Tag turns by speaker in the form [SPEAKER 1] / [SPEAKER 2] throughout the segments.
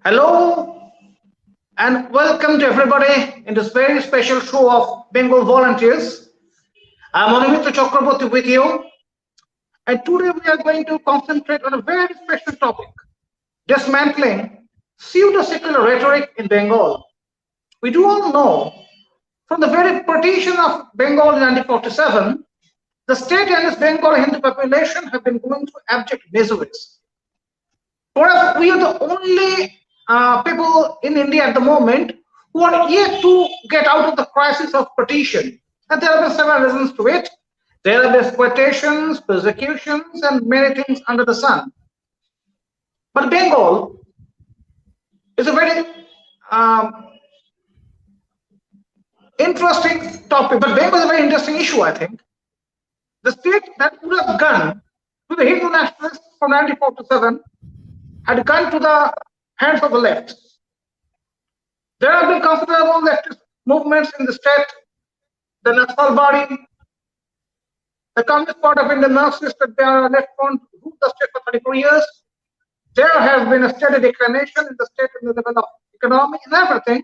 [SPEAKER 1] Hello and welcome to everybody in this very special show of Bengal volunteers. I'm Anumitra Chakraborty with you, and today we are going to concentrate on a very special topic: dismantling pseudo-secular rhetoric in Bengal. We do all know from the very partition of Bengal in 1947, the state and its Bengali Hindu population have been going through abject miseries. Perhaps we are the only people in India at the moment who are yet to get out of the crisis of partition. And there have been several reasons to it. There have been exploitations, persecutions, and many things under the sun. But Bengal is a very interesting topic. But Bengal is a very interesting issue, I think. The state that would have gone to the Hindu nationalists from 1947 had gone to the hands of the left. There have been considerable leftist movements in the state. The Naxalbari, the Communist Party of India Marxist at the left front ruled the state for 34 years. There has been a steady declination in the state in the level of economy and everything.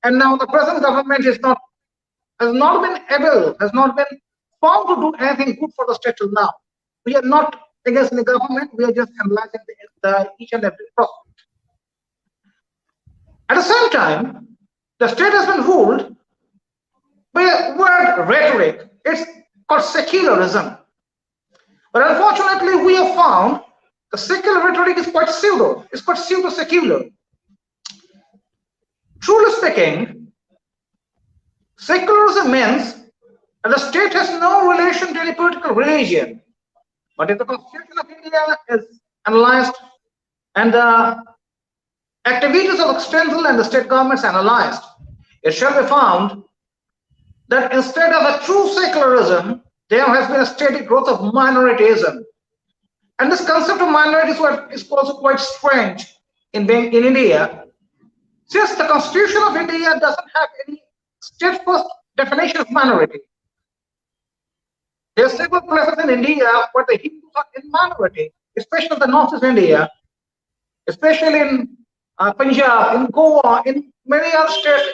[SPEAKER 1] And now the present government has not been found to do anything good for the state till now. We are not against the government, we are just analyzing each and every prospect. At the same time, the state has been ruled by a word rhetoric. It's called secularism. But unfortunately, we have found the secular rhetoric is quite pseudo-secular. Truly speaking, secularism means that the state has no relation to any political religion. But if the Constitution of India is analyzed and the activities of external and the state governments analyzed, it shall be found that instead of a true secularism, there has been a steady growth of minoritism. And this concept of minorities is also quite strange in India, since the Constitution of India doesn't have any state-first definition of minority. There are several places in India where the Hindus are in minority, especially in the northeast India, especially in Punjab, in Goa, in many other states.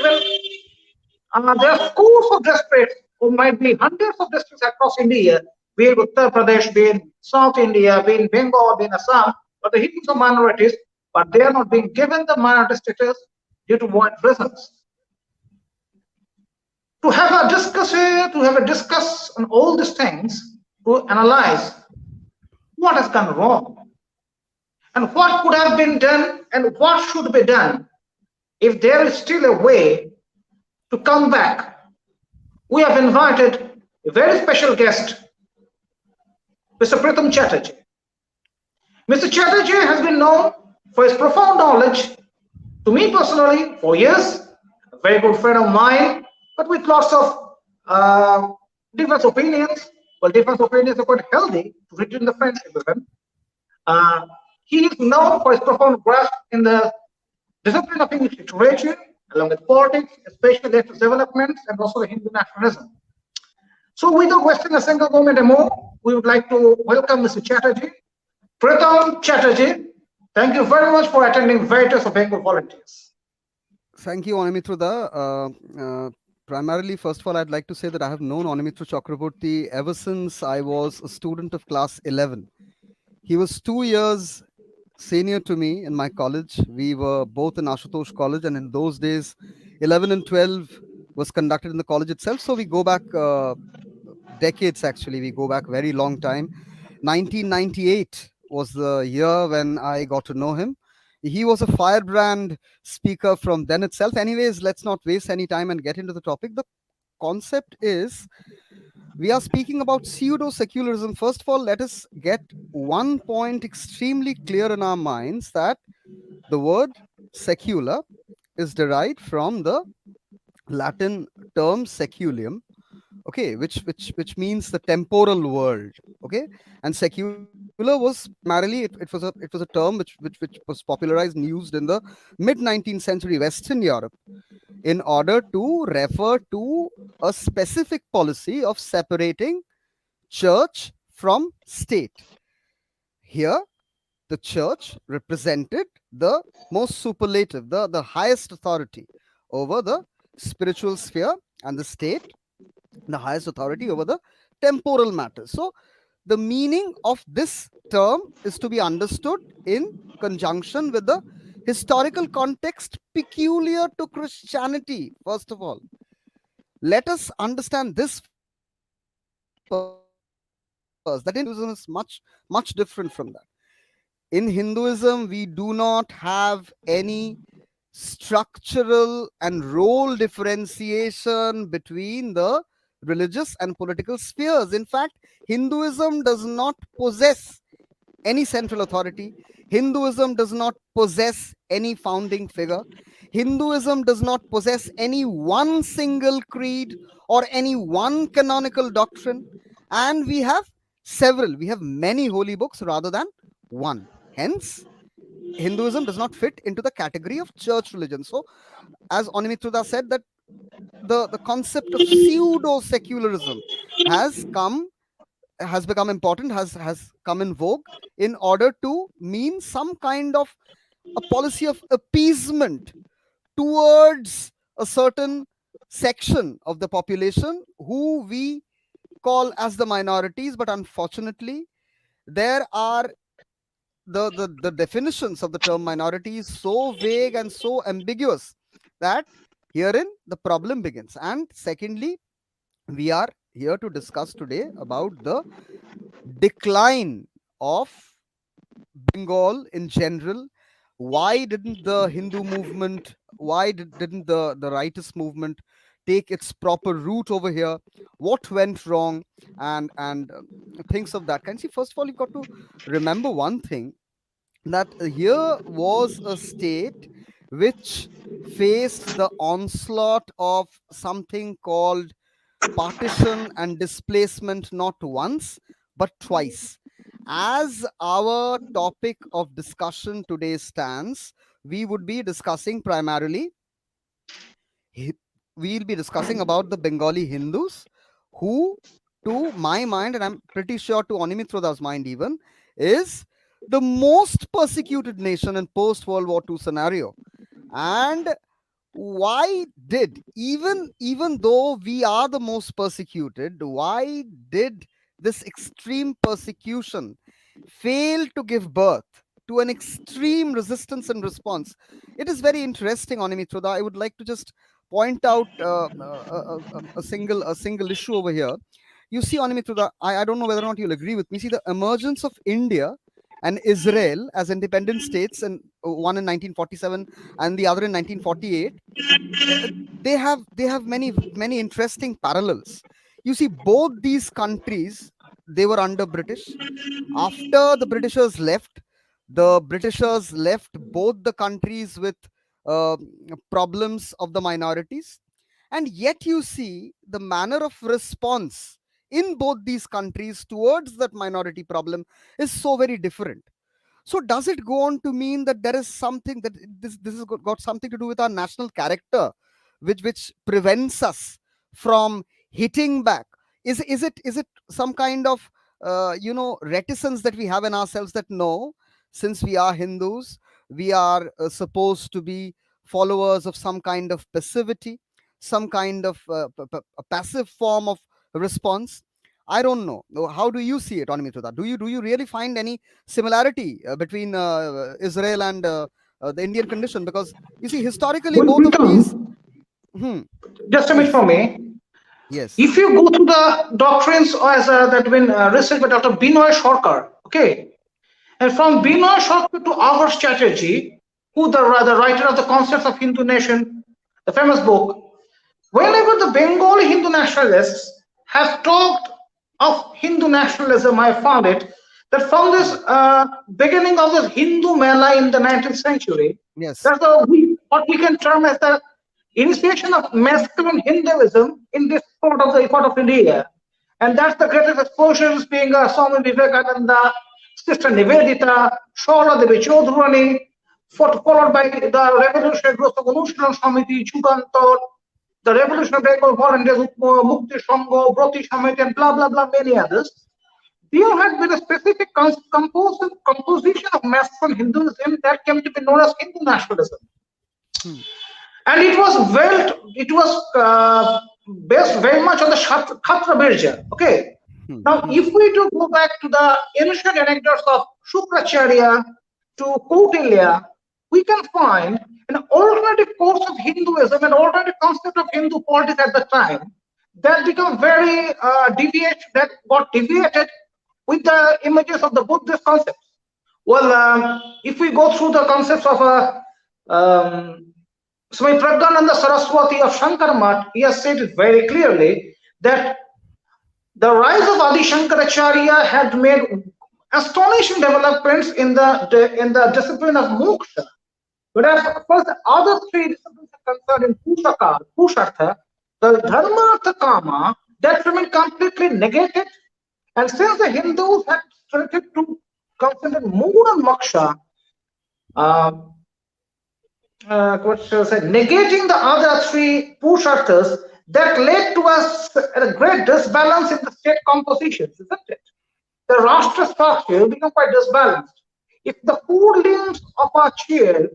[SPEAKER 1] Even there are scores of districts, or might be hundreds of districts across India, be it Uttar Pradesh, be in South India, be in Bengal, be in Assam, but the Hindus are minorities, but they are not being given the minority status due to what reasons. To have a discuss on all these things, to analyze what has gone wrong and what could have been done and what should be done if there is still a way to come back. We have invited a very special guest, Mr. Pritam Chatterjee. Mr. Chatterjee has been known for his profound knowledge to me personally for years, a very good friend of mine, but with lots of different opinions. Well, different opinions are quite healthy to retain the friendship with him. He is known for his profound grasp in the discipline of English literature, along with politics, especially leftist developments, and also the Hindu nationalism. So, without wasting a single moment more, we would like to welcome Mr. Chatterjee. Pritam Chatterjee, thank you very much for attending VERITAS of Bengal volunteers.
[SPEAKER 2] Thank you, Anumitra. Primarily, first of all, I'd like to say that I have known Anumitra Chakraborty ever since I was a student of class 11. He was 2 years senior to me in my college. We were both in Ashutosh College, and in those days, 11 and 12 was conducted in the college itself. So we go back decades, actually. We go back very long time. 1998 was the year when I got to know him. He was a firebrand speaker from then itself. Anyways, let's not waste any time and get into the topic. The concept is, we are speaking about pseudo-secularism. First of all, let us get one point extremely clear in our minds, that the word secular is derived from the Latin term seculium, okay, which means the temporal world, okay, and secular was primarily it was a term which was popularized and used in the mid 19th century Western Europe in order to refer to a specific policy of separating church from state. Here, the church represented the most superlative, the highest authority over the spiritual sphere, and the state, the highest authority over the temporal matters. So the meaning of this term is to be understood in conjunction with the historical context peculiar to Christianity. First of all, let us understand this first, that in Hinduism is much different from that. In Hinduism, we do not have any structural and role differentiation between the religious and political spheres. In fact, Hinduism does not possess any central authority. Hinduism does not possess any founding figure. Hinduism does not possess any one single creed or any one canonical doctrine. And we have several, we have many holy books rather than one. Hence, Hinduism does not fit into the category of church religion. So, as Onimitruda said, that the concept of pseudo-secularism has become important, has come in vogue in order to mean some kind of a policy of appeasement towards a certain section of the population who we call as the minorities. But unfortunately, there are the definitions of the term minority is so vague and so ambiguous that herein the problem begins. And secondly, we are here to discuss today about the decline of Bengal in general. Why didn't the Hindu movement, didn't the rightist movement take its proper route over here? What went wrong? And things of that kind. See, first of all, you've got to remember one thing, that here was a state which faced the onslaught of something called partition and displacement not once but twice. As our topic of discussion today stands, we would be discussing primarily, we'll be discussing about the Bengali Hindus, who, to my mind, and I'm pretty sure to Onimitroda's mind even, is the most persecuted nation in post World War II scenario. And why did, even though we are the most persecuted, why did this extreme persecution fail to give birth to an extreme resistance and response? It is very interesting, Onimitroda. I would like to just point out a single issue over here. You see, Onimitroda, I don't know whether or not you'll agree with me. See, the emergence of India and Israel as independent states, and one in 1947 and the other in 1948, they have many interesting parallels. You see, both these countries, they were under British. After the Britishers left both the countries with uh, problems of the minorities, and yet you see the manner of response in both these countries towards that minority problem is so very different. So does it go on to mean that there is something that this has got something to do with our national character, which prevents us from hitting back? Is it some kind of reticence that we have in ourselves, that no, since we are Hindus, we are supposed to be followers of some kind of passivity, some kind of a passive form of response? I don't know. How do you see it, Onimitra? Do you really find any similarity between Israel and the Indian condition? Because you see, historically,
[SPEAKER 1] Well,
[SPEAKER 2] both of these.
[SPEAKER 1] Pritam,
[SPEAKER 2] Hmm,
[SPEAKER 1] just a minute
[SPEAKER 2] please.
[SPEAKER 1] for me.
[SPEAKER 2] Yes.
[SPEAKER 1] If you go to the doctrines as that been researched by Dr. Binoy Sarkar, okay, and from Binoy Sarkar to August Chatterjee, who the writer of the Concepts of Hindu Nation, the famous book, whenever the Bengali Hindu nationalists have talked of Hindu nationalism, I found it that from this beginning of this Hindu Mela in the 19th century,
[SPEAKER 2] Yes.
[SPEAKER 1] that's what we can term as the initiation of masculine Hinduism in this part of India. And that's the greatest exposures being Swami Vivekananda, Sister Nivedita, Shola Devi Chodhrani, followed by the revolutionary growth of Anusharan Samiti, Chugantor, the Revolutionary Bengal Volunteers, Mukti Sangho, Broti Samiti, and blah, blah, blah, many others. there had been a specific composition of mass from Hinduism that came to be known as Hindu nationalism.
[SPEAKER 2] Hmm.
[SPEAKER 1] And it was based very much on the Khatra Birja. Okay.
[SPEAKER 2] Hmm.
[SPEAKER 1] Now,
[SPEAKER 2] Hmm.
[SPEAKER 1] if we do go back to the ancient anecdotes of Shukracharya to Kautilya, we can find an alternative course of Hinduism, an alternative concept of Hindu politics at the time that become very that got deviated with the images of the Buddhist concepts. Well, if we go through the concepts of Swami Pragyananda Saraswati of Shankar Math, he has said it very clearly that the rise of Adi Shankaracharya had made astonishing developments in the discipline of moksha. Whereas, of course, the other three disciplines are concerned in Pushartha, the Dharma, Artha, Kama, that remained completely negated. And since the Hindus had started to concentrate more on moksha, uh, what shall I say, negating the other three Pusharthas, that led to a great disbalance in the state compositions, isn't it? The Rashtra structure become quite disbalanced. If the four limbs of our chair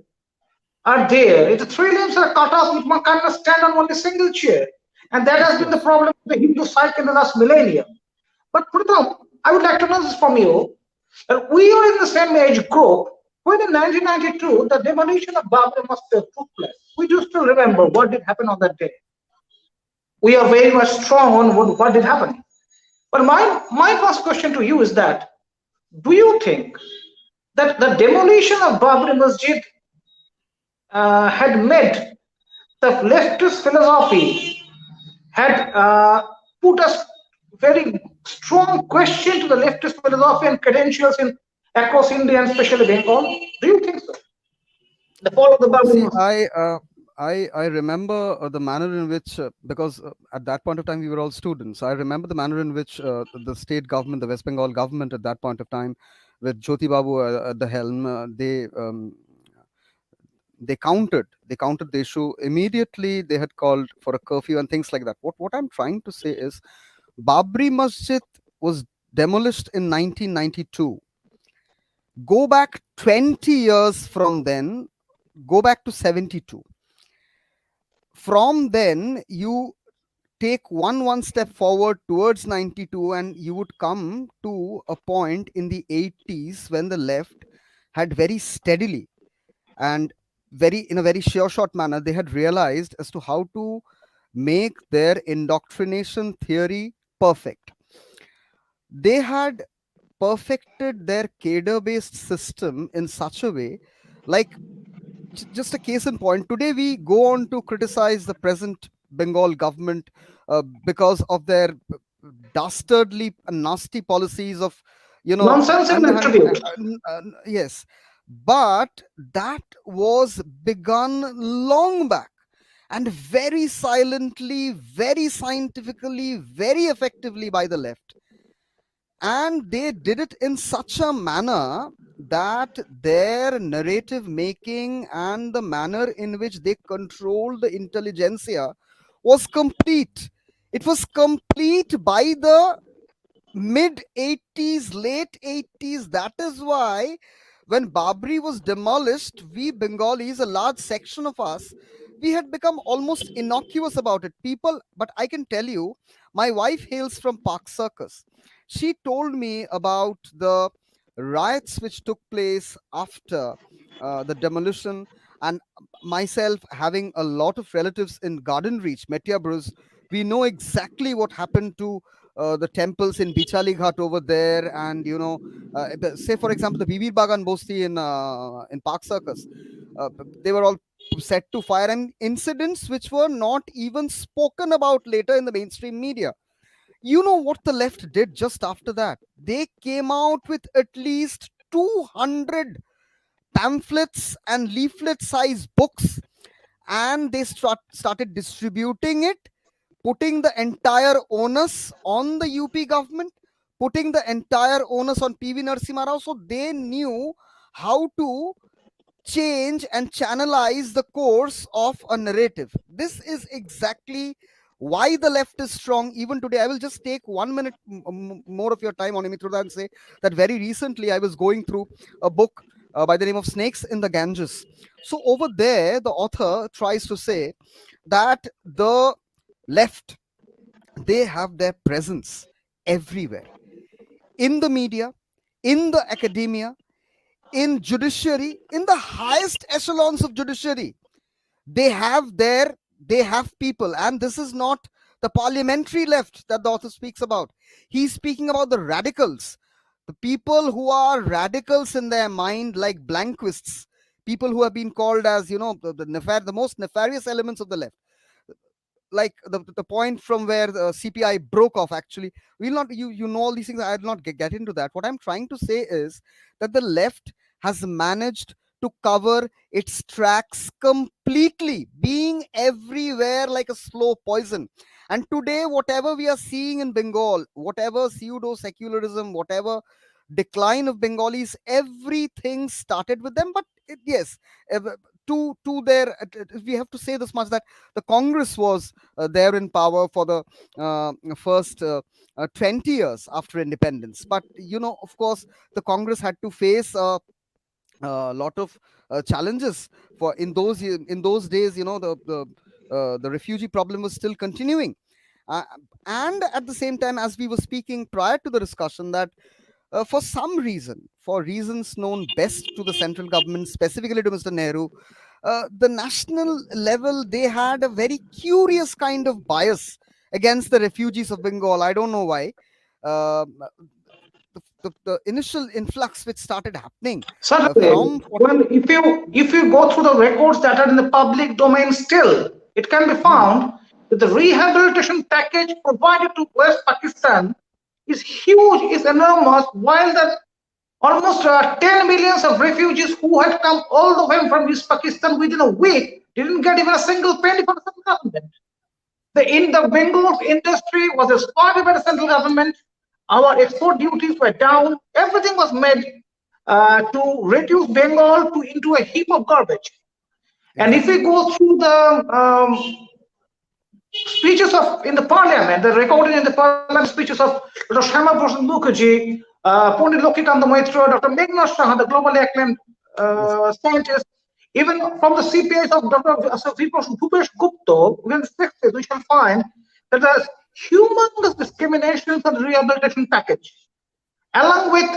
[SPEAKER 1] are there, if the three limbs are cut off, it cannot stand on only single chair. And that
[SPEAKER 2] Of
[SPEAKER 1] has been the
[SPEAKER 2] course.
[SPEAKER 1] problem of the Hindu psyche in the last millennium. But Pritam, I would like to know this from you. We are in the same age group when in 1992 the demolition of Babri Masjid took place. We do still remember what did happen on that day. We are very much strong on what did happen. But my first question to you is that do you think that the demolition of Babri Masjid had made the leftist philosophy had put a very strong question to the leftist philosophy and credentials in across India and especially Bengal? Do you think so? The fall of the Babri
[SPEAKER 2] See,
[SPEAKER 1] Masjid.
[SPEAKER 2] I remember the manner in which, because at that point of time we were all students. I remember the manner in which the state government, the West Bengal government at that point of time, with Jyoti Babu at the helm, they countered the issue immediately. They had called for a curfew and things like that. What I'm trying to say is, Babri Masjid was demolished in 1992. Go back 20 years from then, go back to 72. From then, you take one step forward towards 92, and you would come to a point in the 80s when the left had very steadily and very in a very sure shot manner, they had realized as to how to make their indoctrination theory perfect. They had perfected their cadre based system in such a way, like, just a case in point, today we go on to criticize the present Bengal government because of their dastardly and nasty policies of,
[SPEAKER 1] Nonsensical attributes.
[SPEAKER 2] yes, but that was begun long back, and very silently, very scientifically, very effectively by the left. And they did it in such a manner that their narrative making and the manner in which they controlled the intelligentsia was complete. It was complete by the mid 80s, late 80s. That is why when Babri was demolished, we Bengalis, a large section of us, we had become almost innocuous about it. People, but I can tell you, my wife hails from Park Circus. She told me about the riots which took place after the demolition, and myself having a lot of relatives in Garden Reach, Metia Bruce, we know exactly what happened to the temples in Bichali Ghat over there, and say for example the Bibir Bagan Bosti in Park Circus, they were all set to fire, and incidents which were not even spoken about later in the mainstream media. You know what the left did just after that? They came out with at least 200 pamphlets and leaflet sized books, and they started distributing it, putting the entire onus on the UP government, putting the entire onus on PV Narasimha Rao. So they knew how to change and channelize the course of a narrative. This is exactly why the left is strong even today. I will just take 1 minute more of your time on me through that and say that very recently I was going through a book by the name of Snakes in the Ganges. So over there, the author tries to say that the left, they have their presence everywhere, in the media, in the academia, in judiciary, in the highest echelons of judiciary. They have people, and this is not the parliamentary left that the author speaks about. He's speaking about the radicals, the people who are radicals in their mind, like blanquists, people who have been called as, the most nefarious elements of the left, like the point from where the CPI broke off. Actually, we'll not, you know all these things. I'll not get into that. What I'm trying to say is that the left has managed to cover its tracks completely, being everywhere like a slow poison. And today, whatever we are seeing in Bengal, whatever pseudo-secularism, whatever decline of Bengalis, everything started with them. But yes, uh, to their, we have to say this much, that the Congress was there in power for the first 20 years after independence. But of course, the Congress had to face a lot of challenges. For in those days, the refugee problem was still continuing. uh, and at the same time, as we were speaking prior to the discussion, that for some reason, for reasons known best to the central government, specifically to Mr. Nehru, the national level, they had a very curious kind of bias against the refugees of Bengal. I don't know why. Uh, the initial influx which started happening
[SPEAKER 1] Certainly.
[SPEAKER 2] from
[SPEAKER 1] Well, if you go through the records that are in the public domain still, it can be
[SPEAKER 2] hmm,
[SPEAKER 1] found that the rehabilitation package provided to West Pakistan is huge, is enormous, while the almost 10 millions of refugees who had come all the way from East Pakistan within a week didn't get even a single penny from the central government. The Bengal industry was exploited by the central government. Our export duties were down. Everything was made to reduce Bengal to into a heap of garbage. And if we
[SPEAKER 2] exactly.
[SPEAKER 1] go through the speeches of in the parliament, the recording in the parliament speeches of Dr. Shama Prasad Mukherjee, Pandit Lokikanta Maitra, Dr. Meghna Shah, the globally acclaimed
[SPEAKER 2] Yes,
[SPEAKER 1] scientist, even from the CPAs of Dr. Bhupesh Gupta, within the 60s, we shall find that there's humongous discriminations on the rehabilitation package, along with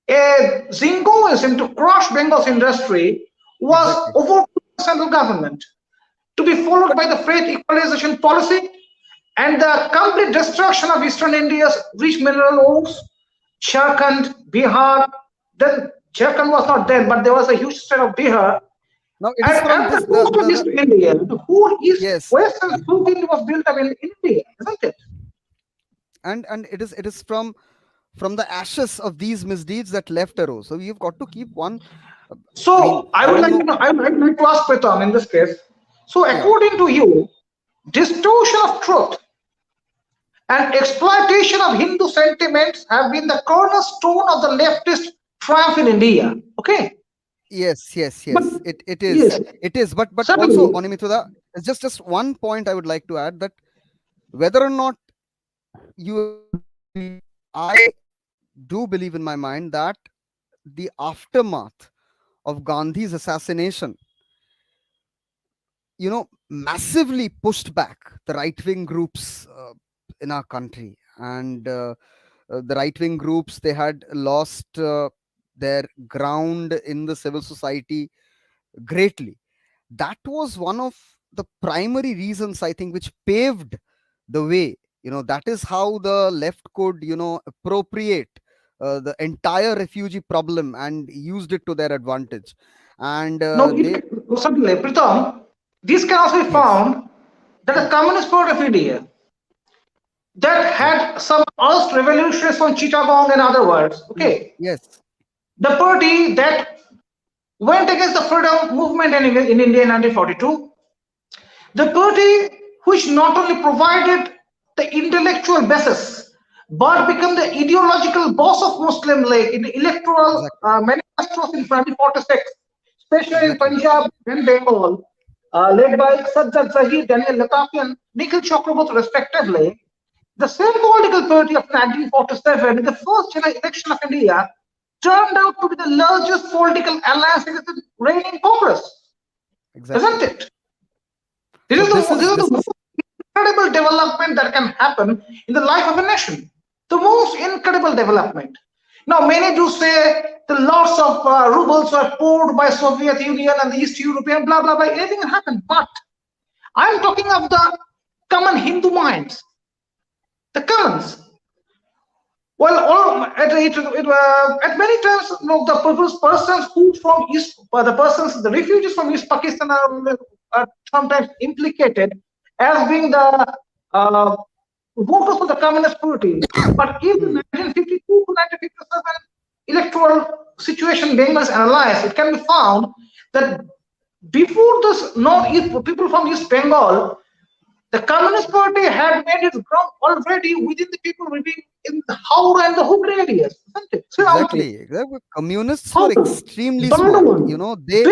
[SPEAKER 1] a zingoism to crush Bengal's industry, was
[SPEAKER 2] exactly.
[SPEAKER 1] over the central government, to be followed
[SPEAKER 2] But
[SPEAKER 1] by the freight equalization policy and the complete destruction of eastern India's rich mineral ores, Jharkhand, Bihar. Then Jharkhand was not there, but there was a huge state of Bihar,
[SPEAKER 2] now it is from
[SPEAKER 1] and the
[SPEAKER 2] this
[SPEAKER 1] coast of East India. The whole east,
[SPEAKER 2] yes,
[SPEAKER 1] west, and south India was built up in India, isn't it?
[SPEAKER 2] and it is from the ashes of these misdeeds that left arose. So we've got to keep one. I mean,
[SPEAKER 1] So I
[SPEAKER 2] I
[SPEAKER 1] would
[SPEAKER 2] don't
[SPEAKER 1] like to
[SPEAKER 2] know.
[SPEAKER 1] know, I would like to ask Pritam in this case. So
[SPEAKER 2] Yeah.
[SPEAKER 1] according to you, distortion of truth and exploitation of Hindu sentiments have been the cornerstone of the leftist triumph in India. Okay,
[SPEAKER 2] Yes, yes,
[SPEAKER 1] but
[SPEAKER 2] yes. It
[SPEAKER 1] yes,
[SPEAKER 2] is. It is. But also,
[SPEAKER 1] certainly.
[SPEAKER 2] Onimituda, it's just one point I would like to add, that whether or not you agree, I do believe in my mind that the aftermath of Gandhi's assassination, massively pushed back the right wing groups in our country. And the right wing groups, they had lost their ground in the civil society greatly. That was one of the primary reasons, I think, which paved the way. That is how the left could, appropriate the entire refugee problem and used it to their advantage. And
[SPEAKER 1] No,
[SPEAKER 2] they,
[SPEAKER 1] certainly, Pritam, this can also be
[SPEAKER 2] yes,
[SPEAKER 1] found that the Communist Party of India that
[SPEAKER 2] yeah,
[SPEAKER 1] had some Earth revolutionaries from Chittagong and other words. Okay,
[SPEAKER 2] yes,
[SPEAKER 1] the party that went against the freedom movement in India in 1942, the party which not only provided the intellectual basis but became the ideological boss of Muslim League in the electoral
[SPEAKER 2] exactly,
[SPEAKER 1] manifestos in 1946, especially in
[SPEAKER 2] exactly.
[SPEAKER 1] Punjab and Bengal. led by Sajjad Zahir, Daniel Latafi, and Nikhil Chakraborty, respectively, the same political party of 1947 in the first election of India turned out to be the largest political alliance against the reigning Congress.
[SPEAKER 2] Exactly.
[SPEAKER 1] Isn't it? This is the most incredible development that can happen in the life of a nation. The most incredible development. Now, many do say the lots of rubles were poured by Soviet Union and the East European, blah, blah, blah, anything can happen. But I'm talking of the common Hindu minds, the commons. Well, at many times, the persons who from East, the refugees from East Pakistan are sometimes implicated as being the voters of the Communist Party. But if the 1952 to 1957 electoral situation in Bengal is analyzed, it can be found that before this people from East Bengal, the Communist Party had made its ground already within the people living in the Howrah and the Hooghly areas, isn't it?
[SPEAKER 2] Exactly. Communists were extremely smart. You know, they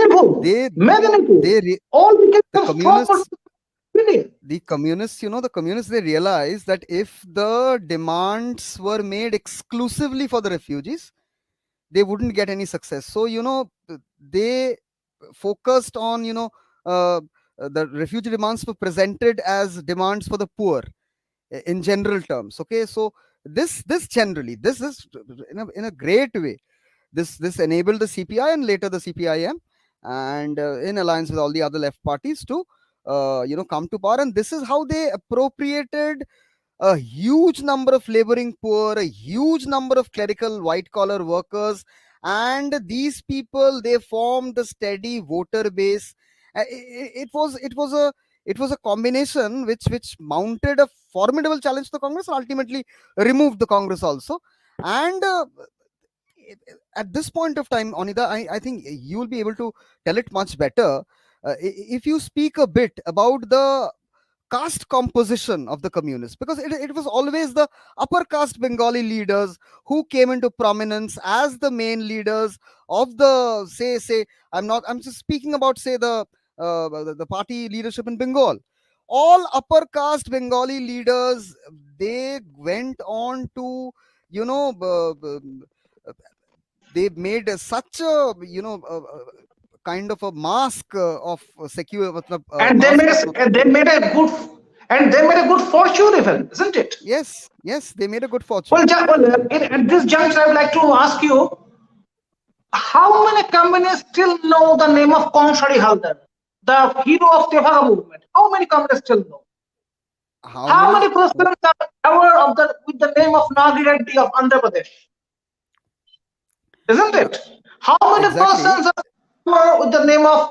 [SPEAKER 1] all became
[SPEAKER 2] the communists, they realized that if the demands were made exclusively for the refugees, they wouldn't get any success. So, they focused on, the refugee demands were presented as demands for the poor in general terms. Okay, so this generally, this is in a great way. This enabled the CPI and later the CPIM, and in alliance with all the other left parties to come to power. And this is how they appropriated a huge number of laboring poor, a huge number of clerical white collar workers, and these people, they formed the steady voter base. It was a combination which mounted a formidable challenge to the Congress, ultimately removed the Congress also. And at this point of time, Onida, I think you will be able to tell it much better if you speak a bit about the caste composition of the communists, because it was always the upper caste Bengali leaders who came into prominence as the main leaders of the I'm just speaking about the party leadership in Bengal. All upper caste Bengali leaders, they went on to they made such a kind of a mask of secure
[SPEAKER 1] and they made a good fortune even, isn't it?
[SPEAKER 2] Yes, they made a good fortune.
[SPEAKER 1] Well, at this juncture, I would like to ask you, how many communists still know the name of Konshari Haldar, the hero of Tevaga movement? How many communists still know? How many persons are aware with the name of Nagi Reddy of Andhra Pradesh? Isn't it? How many persons are aware with the name of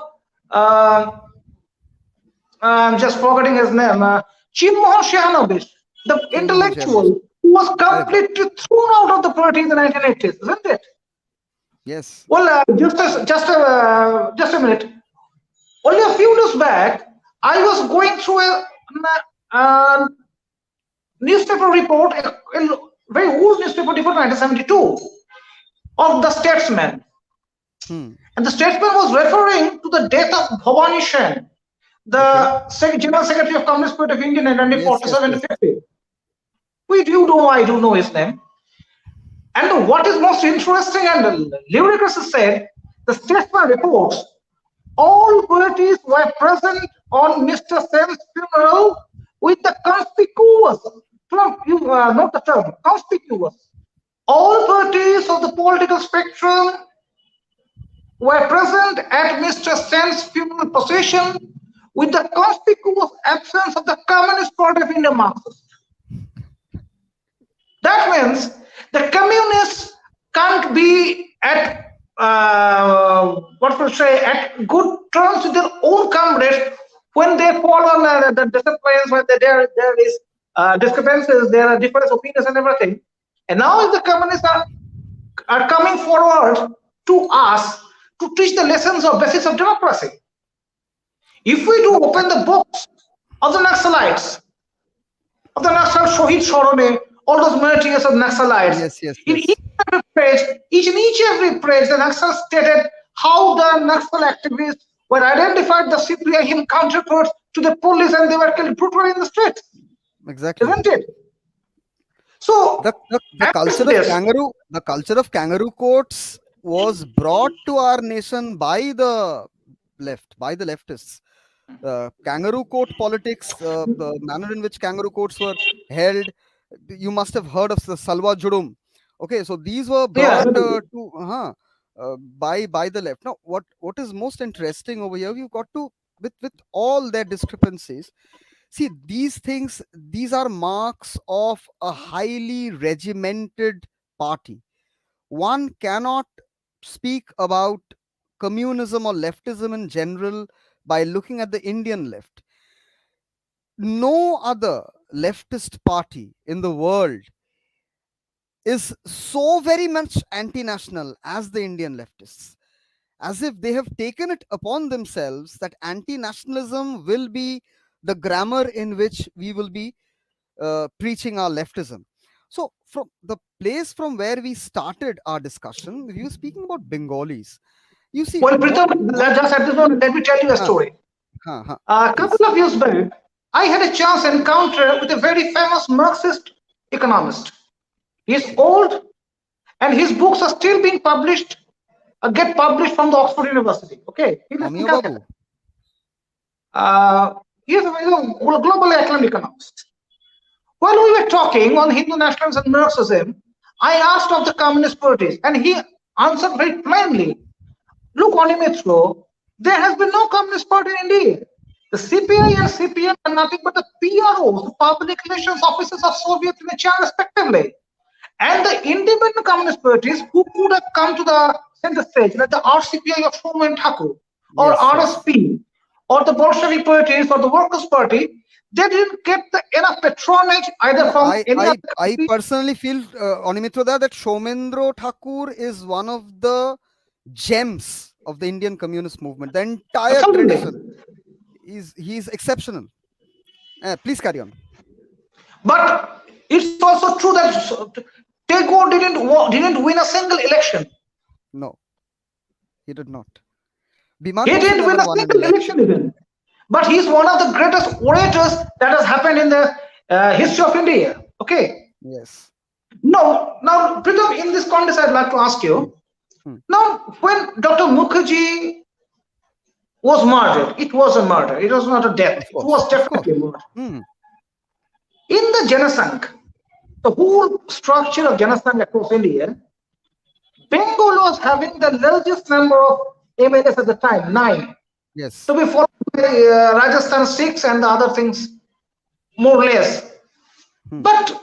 [SPEAKER 1] I'm just forgetting his name, Chinmohan Sihanovic, the intellectual who was completely thrown out of the party in the 1980s, isn't it?
[SPEAKER 2] Yes.
[SPEAKER 1] Well, just a minute. Only a few days back, I was going through a newspaper report, a very old newspaper report, 1972, of the Statesman. And the Statesman was referring to the death of Bhavani Sen, the General Secretary of Communist Party of India in 1947 and 50. I do know his name. And what is most interesting and ludicrous is said, the Statesman reports all parties were present on Mr. Sen's funeral with the conspicuous, not the term, conspicuous. All parties of the political spectrum were present at Mr. Sen's funeral procession with the conspicuous absence of the Communist Party of India Marxist. That means the communists can't be at at good terms with their own comrades when they fall on the disciplines, when there is discrepancies, there are different opinions and everything. And now if the communists are coming forward to us to teach the lessons of basics of democracy. If we do open the books of the Naxalites, of the Naxal Shohid Shorone, all those martyrs of Naxalites, in each and every page, the Naxal stated how the Naxal activists were identified the CPIM counterparts to the police and they were killed brutally in the streets,
[SPEAKER 2] Exactly.
[SPEAKER 1] isn't it? So,
[SPEAKER 2] The
[SPEAKER 1] amidst
[SPEAKER 2] culture of
[SPEAKER 1] this,
[SPEAKER 2] kangaroo courts was brought to our nation by the left, by the leftists. Kangaroo court politics, the manner in which kangaroo courts were held, you must have heard of the Salwa Judum. Okay, so these were
[SPEAKER 1] yeah,
[SPEAKER 2] brought by the left. Now, what is most interesting over here? You've got to, with all their discrepancies, see these things. These are marks of a highly regimented party. One cannot speak about communism or leftism in general by looking at the Indian left. No other leftist party in the world is so very much anti national as the Indian leftists, as if they have taken it upon themselves that anti nationalism will be the grammar in which we will be preaching our leftism. So, from the place from where we started our discussion, we were speaking about Bengalis. You see,
[SPEAKER 1] well,
[SPEAKER 2] what,
[SPEAKER 1] Pritam,
[SPEAKER 2] what,
[SPEAKER 1] just at this moment, let me tell you a
[SPEAKER 2] huh,
[SPEAKER 1] story.
[SPEAKER 2] huh,
[SPEAKER 1] A
[SPEAKER 2] please.
[SPEAKER 1] couple of years back, I had a chance encounter with a very famous Marxist economist. He's old, and his books are still being published, get published from the Oxford University. Okay, he's in
[SPEAKER 2] Omio
[SPEAKER 1] Calcutta.
[SPEAKER 2] Babu.
[SPEAKER 1] He's a global acclaimed economist. While we were talking on Hindu nationalism and Marxism, I asked of the communist parties, and he answered very plainly. Look, Onimitro, there has been no communist party in India. The CPI and CPM are nothing but the PROs, the public relations officers of Soviet and China, respectively. And the independent communist parties who could have come to the center stage, like the RCPI of Somen Thakur, or
[SPEAKER 2] Yes, yes.
[SPEAKER 1] RSP, or the Bolshevik parties, or the Workers' Party, they didn't get enough patronage either
[SPEAKER 2] No,
[SPEAKER 1] from any other
[SPEAKER 2] I
[SPEAKER 1] country.
[SPEAKER 2] personally feel, Onimitra, that Shomendro Thakur is one of the gems of the Indian communist movement. The entire
[SPEAKER 1] Absolutely.
[SPEAKER 2] tradition he's exceptional. Please carry on.
[SPEAKER 1] But it's also true that Tagore didn't win a single election.
[SPEAKER 2] No, he did not.
[SPEAKER 1] He
[SPEAKER 2] Biman Bose
[SPEAKER 1] didn't win
[SPEAKER 2] never
[SPEAKER 1] a
[SPEAKER 2] won an
[SPEAKER 1] single
[SPEAKER 2] election.
[SPEAKER 1] election even. But he's one of the greatest orators that has happened in the history of India. Okay.
[SPEAKER 2] Yes.
[SPEAKER 1] Now, Pritam, in this context, I'd like to ask you.
[SPEAKER 2] Hmm.
[SPEAKER 1] Now, when Dr. Mukherjee was murdered, it was a murder. It was not a death.
[SPEAKER 2] Of
[SPEAKER 1] It
[SPEAKER 2] course.
[SPEAKER 1] was
[SPEAKER 2] Of course.
[SPEAKER 1] definitely a murder.
[SPEAKER 2] Hmm.
[SPEAKER 1] In the Janasangh, the whole structure of Janasangh across India, Bengal was having the largest number of MLAs at the time, 9.
[SPEAKER 2] Yes.
[SPEAKER 1] To be followed by Rajasthan 6 and the other things more or less.
[SPEAKER 2] Hmm.
[SPEAKER 1] But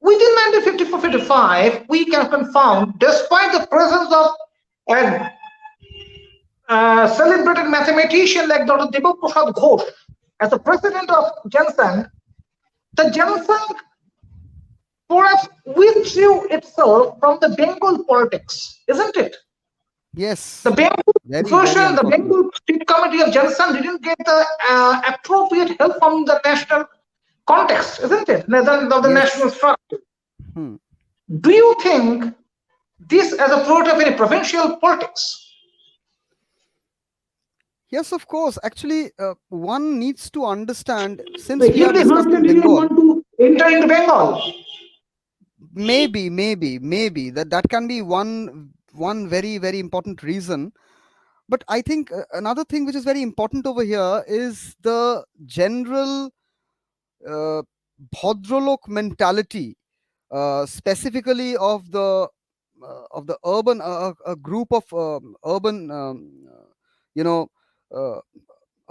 [SPEAKER 1] within 1954-55, we can confirm, despite the presence of a celebrated mathematician like Dr. Deba Prasad Ghosh as the president of Janasangh, the Janasangh perhaps withdrew itself from the Bengal politics, isn't it? The
[SPEAKER 2] Yes.
[SPEAKER 1] Bengal
[SPEAKER 2] Very, very
[SPEAKER 1] version, the
[SPEAKER 2] unfortunate.
[SPEAKER 1] Bengal State Committee of Janasangh didn't get the appropriate help from the national context, isn't it? Than of the
[SPEAKER 2] Yes.
[SPEAKER 1] national structure.
[SPEAKER 2] Hmm.
[SPEAKER 1] Do you think this as a product of any provincial politics?
[SPEAKER 2] Yes, of course. Actually, one needs to understand,
[SPEAKER 1] The
[SPEAKER 2] since we are
[SPEAKER 1] Hindi
[SPEAKER 2] discussing
[SPEAKER 1] Harshan didn't
[SPEAKER 2] Bengal,
[SPEAKER 1] want to enter into Bengal.
[SPEAKER 2] maybe that can be one very, very important reason. But I think another thing which is very important over here is the general uh, Bhadralok mentality, specifically of the urban, a group of urban, you know, uh,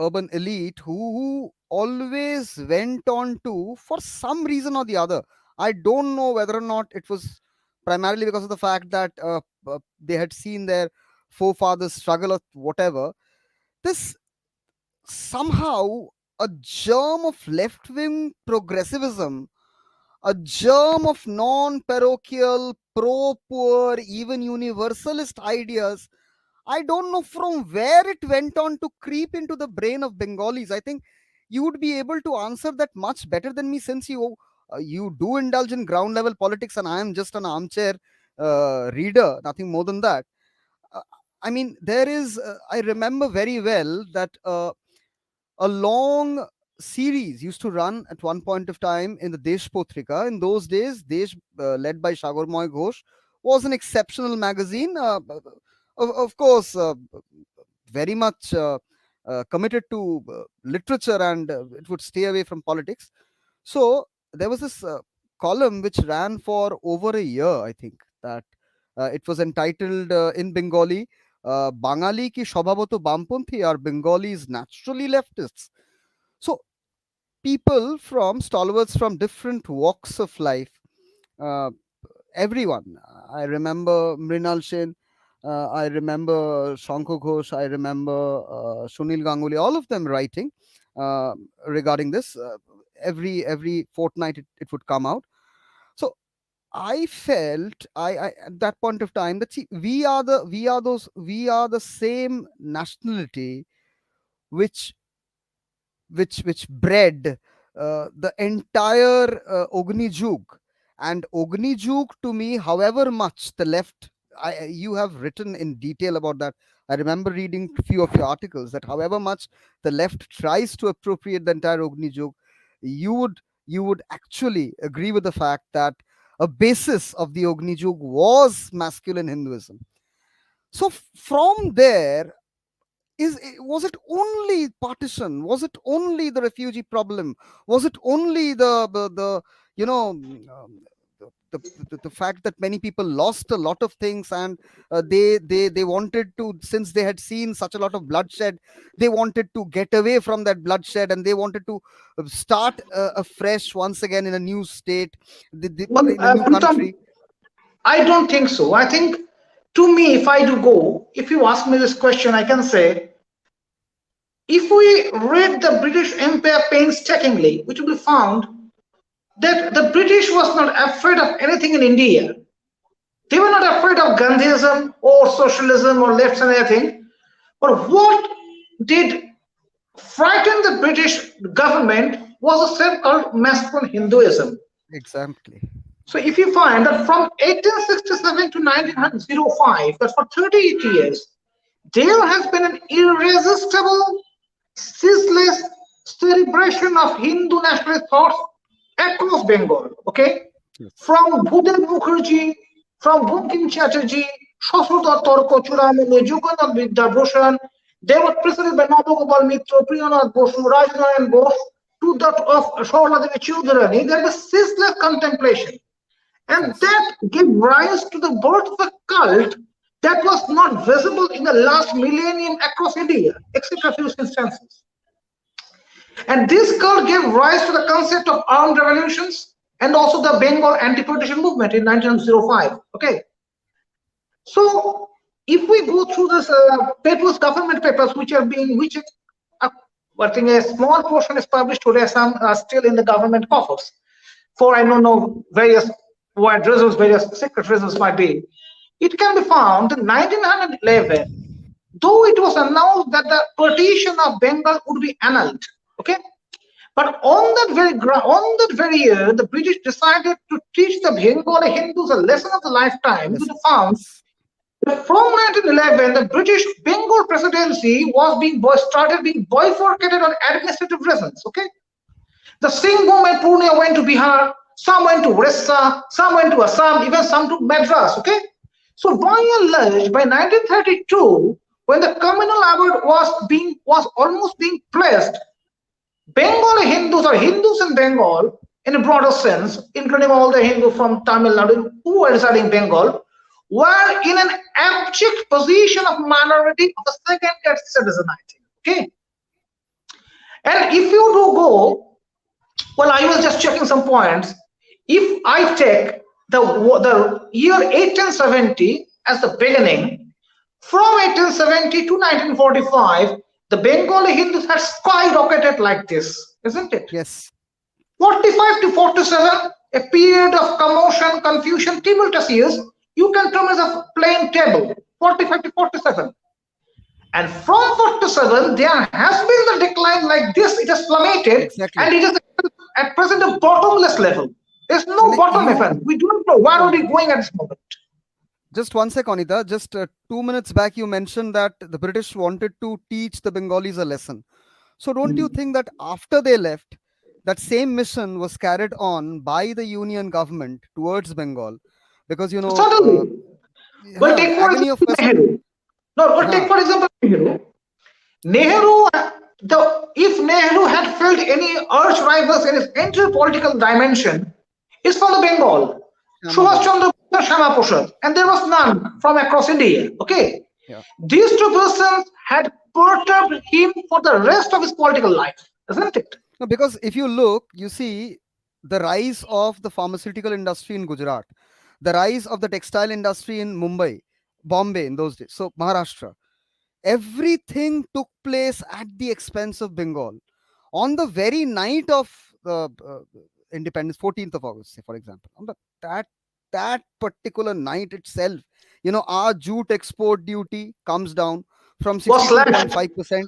[SPEAKER 2] urban elite who always went on to, for some reason or the other. I don't know whether or not it was primarily because of the fact that they had seen their forefathers struggle or whatever. This somehow a germ of left wing progressivism, a germ of non parochial, pro poor, even universalist ideas. I don't know from where it went on to creep into the brain of Bengalis. I think you would be able to answer that much better than me, since you do indulge in ground level politics and I am just an armchair reader, nothing more than that. Uh, I mean, there is, I remember very well that a long series used to run at one point of time in the Desh Potrika. In those days, Desh, led by Shagormoy Ghosh, was an exceptional magazine. Of course, very much committed to literature, and it would stay away from politics. So there was this column which ran for over a year, I think, that it was entitled in Bengali, Bangali ki Shobhaboto Bamponthi, are Bengalis naturally leftists. So people from stalwarts from different walks of life, uh, everyone. I remember Mrinal Sen, I remember Shankho Ghosh, I remember Sunil Ganguly, all of them writing uh, regarding this. Every fortnight it would come out. So I felt, I at that point of time, that, see, we are the same nationality which bred the entire Ogni Jug. And Ogni Jug, to me, however much the left, you have written in detail about that. I remember reading a few of your articles that however much the left tries to appropriate the entire Ogni Jug, you would actually agree with the fact that a basis of the Ogni Jug was masculine Hinduism. So from there, was it only partition? Was it only the refugee problem? Was it only the you know the fact that many people lost a lot of things, and they wanted to, since they had seen such a lot of bloodshed, they wanted to get away from that bloodshed, and they wanted to start afresh once again in a new state,
[SPEAKER 1] Well,
[SPEAKER 2] in a new
[SPEAKER 1] Pritam,
[SPEAKER 2] country?
[SPEAKER 1] I don't think so. I think, to me, if I do go, if you ask me this question, I can say, if we read the British Empire painstakingly, it will be found that the British was not afraid of anything in India. They were not afraid of Gandhism or socialism or left and anything. But what did frighten the British government was a thing called masculine Hinduism.
[SPEAKER 2] Exactly.
[SPEAKER 1] So if you find that from 1867 to 1905, that for 38 years, there has been an irresistible, ceaseless celebration of Hindu nationalist thoughts across Bengal. Okay,
[SPEAKER 2] Yes.
[SPEAKER 1] from Bhudev Mukherjee, from Bunkim Chatterjee, Shashwata Torko Churamani, Jugannath Vidyabhushan, they were preceded by Nabagopal Mitra, Priyanath Bosu, Rajnaran Bose, to that of Sharla Devi Chaudhary. There was ceaseless contemplation. And
[SPEAKER 2] Yes.
[SPEAKER 1] that gave rise to the birth of a cult that was not visible in the last millennium across India, except a few instances. And this cult gave rise to the concept of armed revolutions and also the Bengal anti-partition movement in 1905. Okay, so if we go through this papers, government papers, which are being, uh, I think a small portion is published today, some are still in the government coffers. For I don't know various wide reasons, various secret reasons might be. It can be found in 1911, though it was announced that the partition of Bengal would be annulled. Okay, but on that very year, the British decided to teach the Bengali Hindus a lesson of a lifetime. We found
[SPEAKER 2] Yes.
[SPEAKER 1] that from 1911, the British Bengal presidency was started being bifurcated on administrative reasons. Okay, the Singhbhum and Purnia went to Bihar, some went to Orissa, some went to Assam, even some to Madras. Okay, so by and large, by 1932, when the communal award was almost being placed, Bengali Hindus or Hindus in Bengal, in a broader sense, including all the Hindus from Tamil Nadu who were residing in Bengal, were in an abject position of minority of the second-class citizen, I think. Okay, and if you do go, well, I was just checking some points. If I take the year 1870 as the beginning, from 1870 to 1945, the Bengali Hindus had skyrocketed like this, isn't it?
[SPEAKER 2] Yes.
[SPEAKER 1] 45 to 47, a period of commotion, confusion, tumultuous years. You can term as a plain table, 45 to 47. And from 47, there has been the decline like this. It has plummeted,
[SPEAKER 2] Exactly.
[SPEAKER 1] and it is at present a bottomless level. There's no
[SPEAKER 2] And
[SPEAKER 1] bottom,
[SPEAKER 2] you
[SPEAKER 1] even. We don't know where are we going at this moment.
[SPEAKER 2] Just one sec, Anita. Just 2 minutes back, you mentioned that the British wanted to teach the Bengalis a lesson. So don't you think that after they left, that same mission was carried on by the Union government towards Bengal? Because
[SPEAKER 1] Certainly. Well,
[SPEAKER 2] the
[SPEAKER 1] take for
[SPEAKER 2] agony of
[SPEAKER 1] example
[SPEAKER 2] first.
[SPEAKER 1] Nehru. No, well, take
[SPEAKER 2] Huh,
[SPEAKER 1] for example Nehru. Nehru, if Nehru had felt any arch rivals in his entire political dimension, is from the Bengal.
[SPEAKER 2] Shama
[SPEAKER 1] Subhash
[SPEAKER 2] Bose.
[SPEAKER 1] Chandra Bose and Shama Prasad, and there was none from across India. Okay,
[SPEAKER 2] Yeah.
[SPEAKER 1] these two persons had perturbed him for the rest of his political life, isn't it?
[SPEAKER 2] No, because if you look, you see the rise of the pharmaceutical industry in Gujarat, the rise of the textile industry in Mumbai, Bombay in those days. So Maharashtra, everything took place at the expense of Bengal. On the very night of the independence, 14th of August, say, for example, on that that particular night itself, our jute export duty comes down from
[SPEAKER 1] Was slashed.
[SPEAKER 2] 62.5%,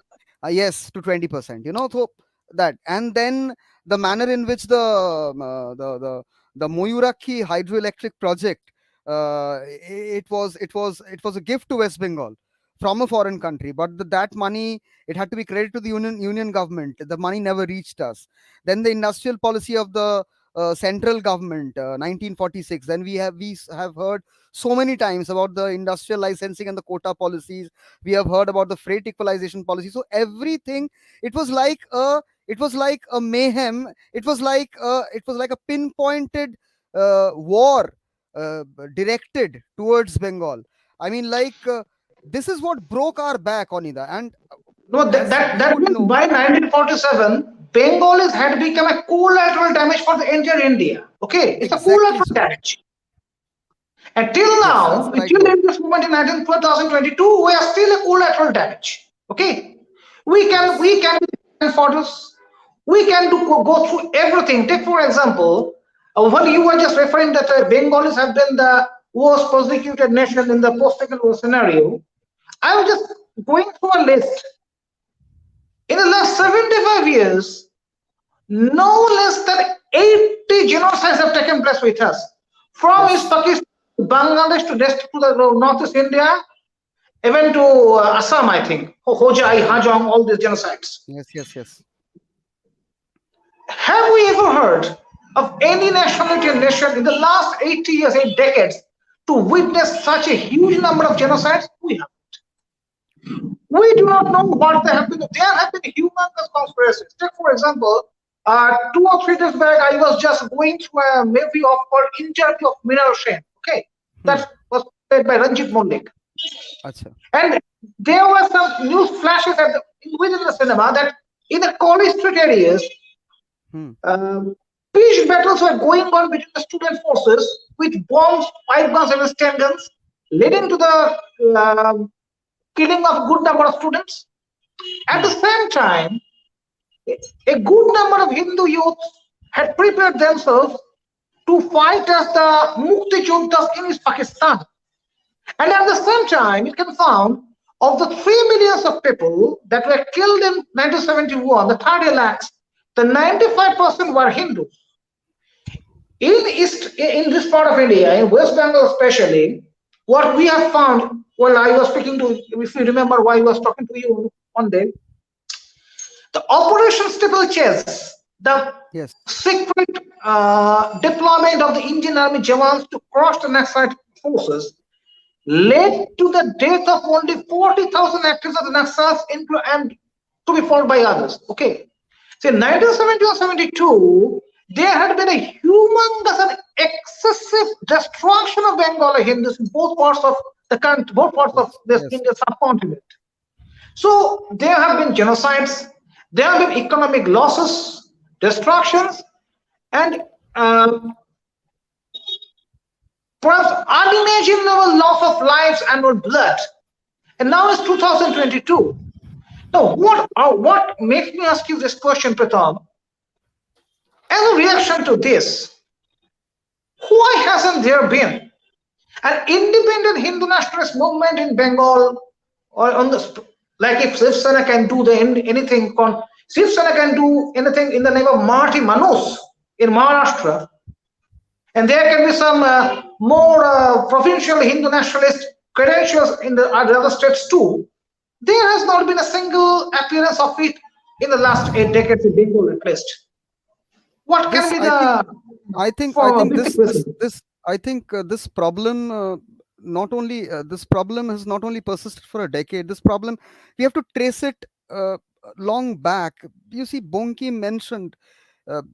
[SPEAKER 2] yes, to 20%. So that, and then the manner in which the Moyuraki hydroelectric project, it was a gift to West Bengal from a foreign country, but that money, it had to be credited to the union government. The money never reached us. Then the industrial policy of the central government, 1946. Then we have heard so many times about the industrial licensing and the quota policies. We have heard about the freight equalization policy. So everything, it was like a mayhem. It was like a pinpointed war, directed towards Bengal. I mean, this is what broke our back, Onida. And
[SPEAKER 1] No, that,
[SPEAKER 2] as
[SPEAKER 1] that,
[SPEAKER 2] you
[SPEAKER 1] that
[SPEAKER 2] would
[SPEAKER 1] means
[SPEAKER 2] know,
[SPEAKER 1] by 1947, Bengalis had become a collateral damage for the entire India. Okay, it's a
[SPEAKER 2] exactly
[SPEAKER 1] collateral
[SPEAKER 2] so.
[SPEAKER 1] damage. And till
[SPEAKER 2] Yes, that's
[SPEAKER 1] now,
[SPEAKER 2] the right
[SPEAKER 1] till
[SPEAKER 2] word.
[SPEAKER 1] in this moment in 2022, we are still a collateral damage. Okay, we can
[SPEAKER 2] Yes.
[SPEAKER 1] we can for this. We can go through everything. Take for example, when you were just referring that Bengalis have been the worst persecuted nation in the post-Second War scenario. I was just going through a list. In the last
[SPEAKER 2] Sure.
[SPEAKER 1] 75 years, no less than 80 genocides have taken place with us. From East
[SPEAKER 2] Yes.
[SPEAKER 1] Pakistan, Bangladesh to the northeast India, even to Assam, I think. Hojai,
[SPEAKER 2] Hmm.
[SPEAKER 1] Hajong, all these genocides.
[SPEAKER 2] Yes. Yes. Yes.
[SPEAKER 1] Have we ever heard of any nationality or nation in the last 80 years, 8 decades, to witness such a huge number of genocides? We have. We do not know what they have been. There have been humongous conspiracies. Take, for example, 2 or 3 days back, I was just going through a movie of called Interview of Mineral Shen. Okay,
[SPEAKER 2] Hmm.
[SPEAKER 1] that was played by Ranjit Mollik.
[SPEAKER 2] Acha.
[SPEAKER 1] And there were some news flashes within the cinema that in the college street areas,
[SPEAKER 2] Hmm.
[SPEAKER 1] um, pitched battles were going on between the student forces with bombs, pipe guns, and stun guns, leading to the killing of good number of students. At the
[SPEAKER 2] Hmm.
[SPEAKER 1] same time, a good number of Hindu youth had prepared themselves to fight as the Mukti Yoddhas in East Pakistan. And at the same time, it can be found of the 3 millions of people that were killed in 1971, the 30 lakhs, the 95% were Hindus. In this part of India, in West Bengal especially, what we have found, well, I was speaking to, if you remember why I was talking to you one day, the Operation Steeplechase, the
[SPEAKER 2] Yes.
[SPEAKER 1] secret deployment of the Indian Army Jawans to crush the Naxalite forces led to the death of only 40,000 actives of the Naxals and to be followed by others. Okay. So in 1971 72, there had been a humongous and excessive destruction of Bengali Hindus in both parts of the country, both parts of
[SPEAKER 2] Yes.
[SPEAKER 1] this
[SPEAKER 2] Yes.
[SPEAKER 1] Indian subcontinent. So there have been genocides, there have been economic losses, destructions, and perhaps unimaginable loss of lives and blood. And now it's 2022. Now, what makes me ask you this question, Pratham? As a reaction to this, why hasn't there been an independent Hindu nationalist movement in Bengal or on the like if Shiv Sena can do anything, Shiv Sena can do anything in the name of Marty Manus in Maharashtra. And there can be some more provincial Hindu nationalist credentials in the other states too. There has not been a single appearance of it in the last 8 decades in Bengal at least. What can
[SPEAKER 2] This,
[SPEAKER 1] be
[SPEAKER 2] I think,
[SPEAKER 1] the
[SPEAKER 2] I
[SPEAKER 1] for
[SPEAKER 2] think
[SPEAKER 1] basic reason?
[SPEAKER 2] I think this problem not only this problem has not only persisted for a decade. This problem, we have to trace it long back. You see, Bonki mentioned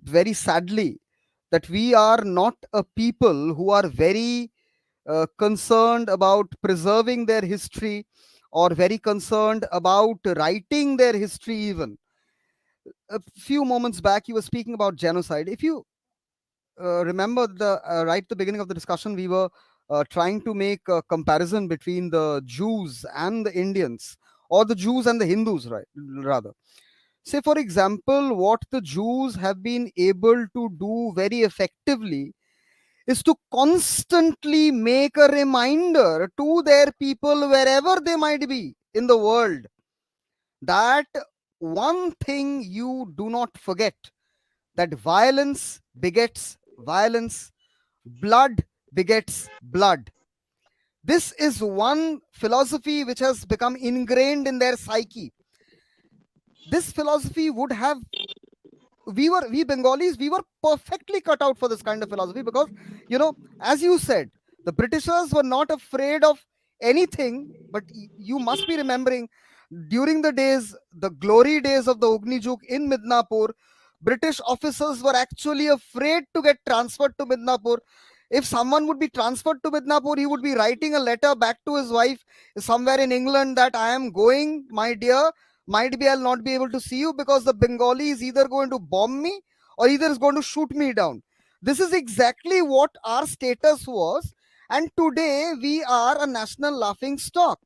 [SPEAKER 2] very sadly that we are not a people who are very concerned about preserving their history, or very concerned about writing their history even. A few moments back, you were speaking about genocide. If you remember the right at the beginning of the discussion, we were trying to make a comparison between the Jews and the Indians, or the Jews and the Hindus, right? Rather, say for example, what the Jews have been able to do very effectively is to constantly make a reminder to their people, wherever they might be in the world, that one thing you do not forget, that violence begets violence, blood begets blood. This is one philosophy which has become ingrained in their psyche. This philosophy would have, we Bengalis, we were perfectly cut out for this kind of philosophy, because, as you said, the Britishers were not afraid of anything. But you must be remembering, during the days, the glory days of the Ognijuk in Midnapur, British officers were actually afraid to get transferred to Midnapur. If someone would be transferred to Midnapur, he would be writing a letter back to his wife somewhere in England, that I am going, my dear, might be I'll not be able to see you, because the Bengali is either going to bomb me or either is going to shoot me down. This is exactly what our status was. And today we are a national laughing stock.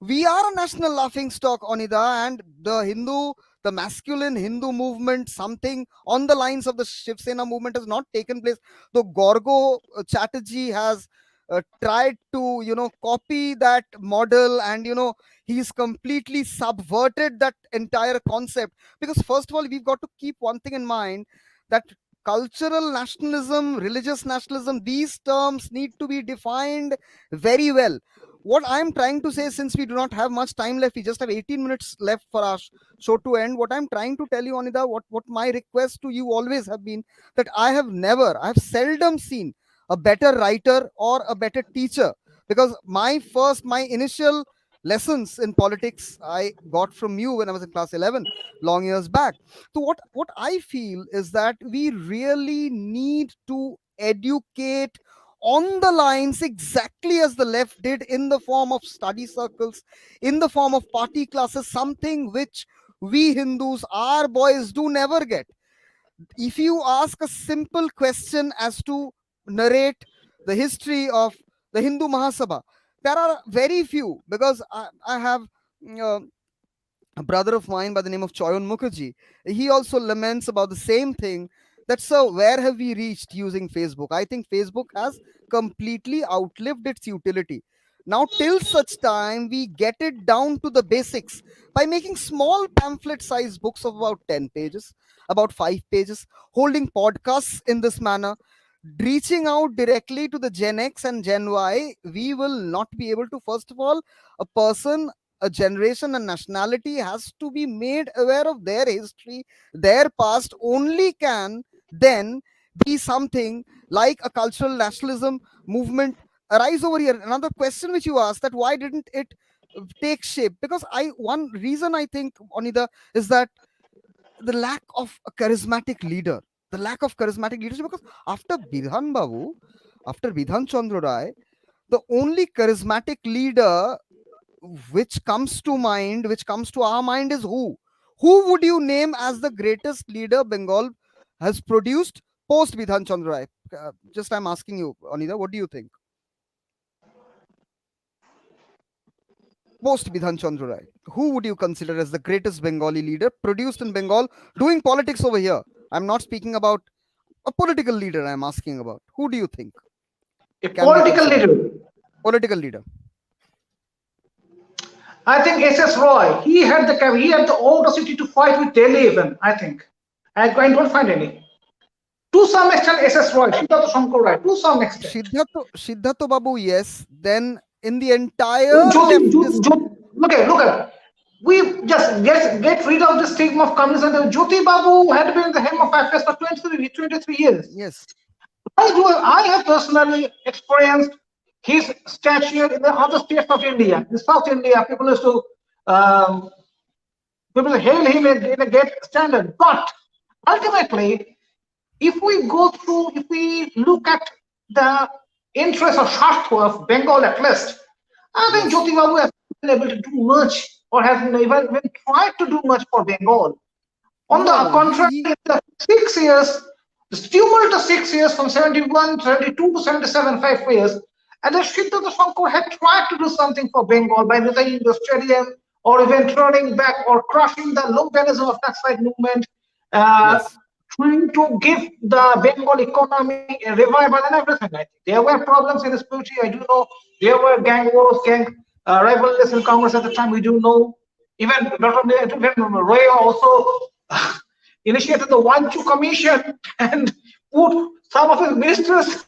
[SPEAKER 2] We are a national laughing stock, Onida, and the masculine Hindu movement, something on the lines of the Shiv Sena movement, has not taken place. Though Gorgo Chatterjee has tried to, copy that model, and, he's completely subverted that entire concept. Because, first of all, we've got to keep one thing in mind, that cultural nationalism, religious nationalism, these terms need to be defined very well. What I'm trying to say, since we do not have much time left, we just have 18 minutes left for our show to end. What I'm trying to tell you, Anida, what my request to you always have been, that I've seldom seen a better writer or a better teacher. Because my initial lessons in politics I got from you when I was in class 11, long years back. So what I feel is that we really need to educate on the lines exactly as the left did, in the form of study circles, in the form of party classes, something which we Hindus, our boys, do never get. If you ask a simple question as to narrate the history of the Hindu Mahasabha, there are very few. Because I have uh, a brother of mine by the name of Choyon Mukherjee. He also laments about the same thing. That, so where have we reached using Facebook? I think Facebook has completely outlived its utility. Now, till such time we get it down to the basics by making small pamphlet sized books of about 10 pages, about 5 pages, holding podcasts in this manner, reaching out directly to the Gen X and Gen Y, we will not be able to. First of all, a person, a generation, and nationality has to be made aware of their history, their past. Only can then be something like a cultural nationalism movement arise over here. Another question which you asked, that why didn't it take shape? Because one reason I think, Onida, is that the lack of a charismatic leader, the lack of charismatic leadership. Because after Bidhan Babu, after Bidhan Chandra Rai, the only charismatic leader which comes to mind, which comes to our mind, is who? Who would you name as the greatest leader Bengal has produced post Bidhan Chandra Rai? Just I'm asking you, Anida, what do you think? Post Bidhan Chandra Rai, who would you consider as the greatest Bengali leader produced in Bengal doing politics over here? I'm not speaking about a political leader, I'm asking about. Who do you think
[SPEAKER 1] A
[SPEAKER 2] can be
[SPEAKER 1] political
[SPEAKER 2] considered
[SPEAKER 1] leader.
[SPEAKER 2] political leader?
[SPEAKER 1] I think S.S. Roy. He had the audacity to fight with Delhi even. I think. I don't find any. To some extent, S.S. Roy, Siddhartha Shankar Rai, to some extent.
[SPEAKER 2] Siddhartha Babu, yes. Then in the entire leftist.
[SPEAKER 1] Look at. We just get rid of the stigma of communism. Jyoti Babu had been the helm of affairs for 23 years.
[SPEAKER 2] Yes.
[SPEAKER 1] I have personally experienced his stature in the other states of India, in South India. People used to people hail him in a great standard. But ultimately, if we look at the interest of Shartha of Bengal at least, I think
[SPEAKER 2] Yes.
[SPEAKER 1] Jyoti Babu has been able to do much or has even tried to do much for Bengal. On the
[SPEAKER 2] No, no.
[SPEAKER 1] contrary, the 6 years, the tumultuous 6 years from 71, 72 to 77, 5 years, and the Siddhartha Shankar had tried to do something for Bengal by designing the stadium or even turning back or crushing the low mechanism of Naxalite movement, uh,
[SPEAKER 2] Yes.
[SPEAKER 1] trying to give the Bengal economy a revival and everything. I think there were problems in this country. I do know there were gang wars, gang rivalries in Congress at the time. We do know. Even Dr. Roy also initiated the 1-2 commission and put some of his ministers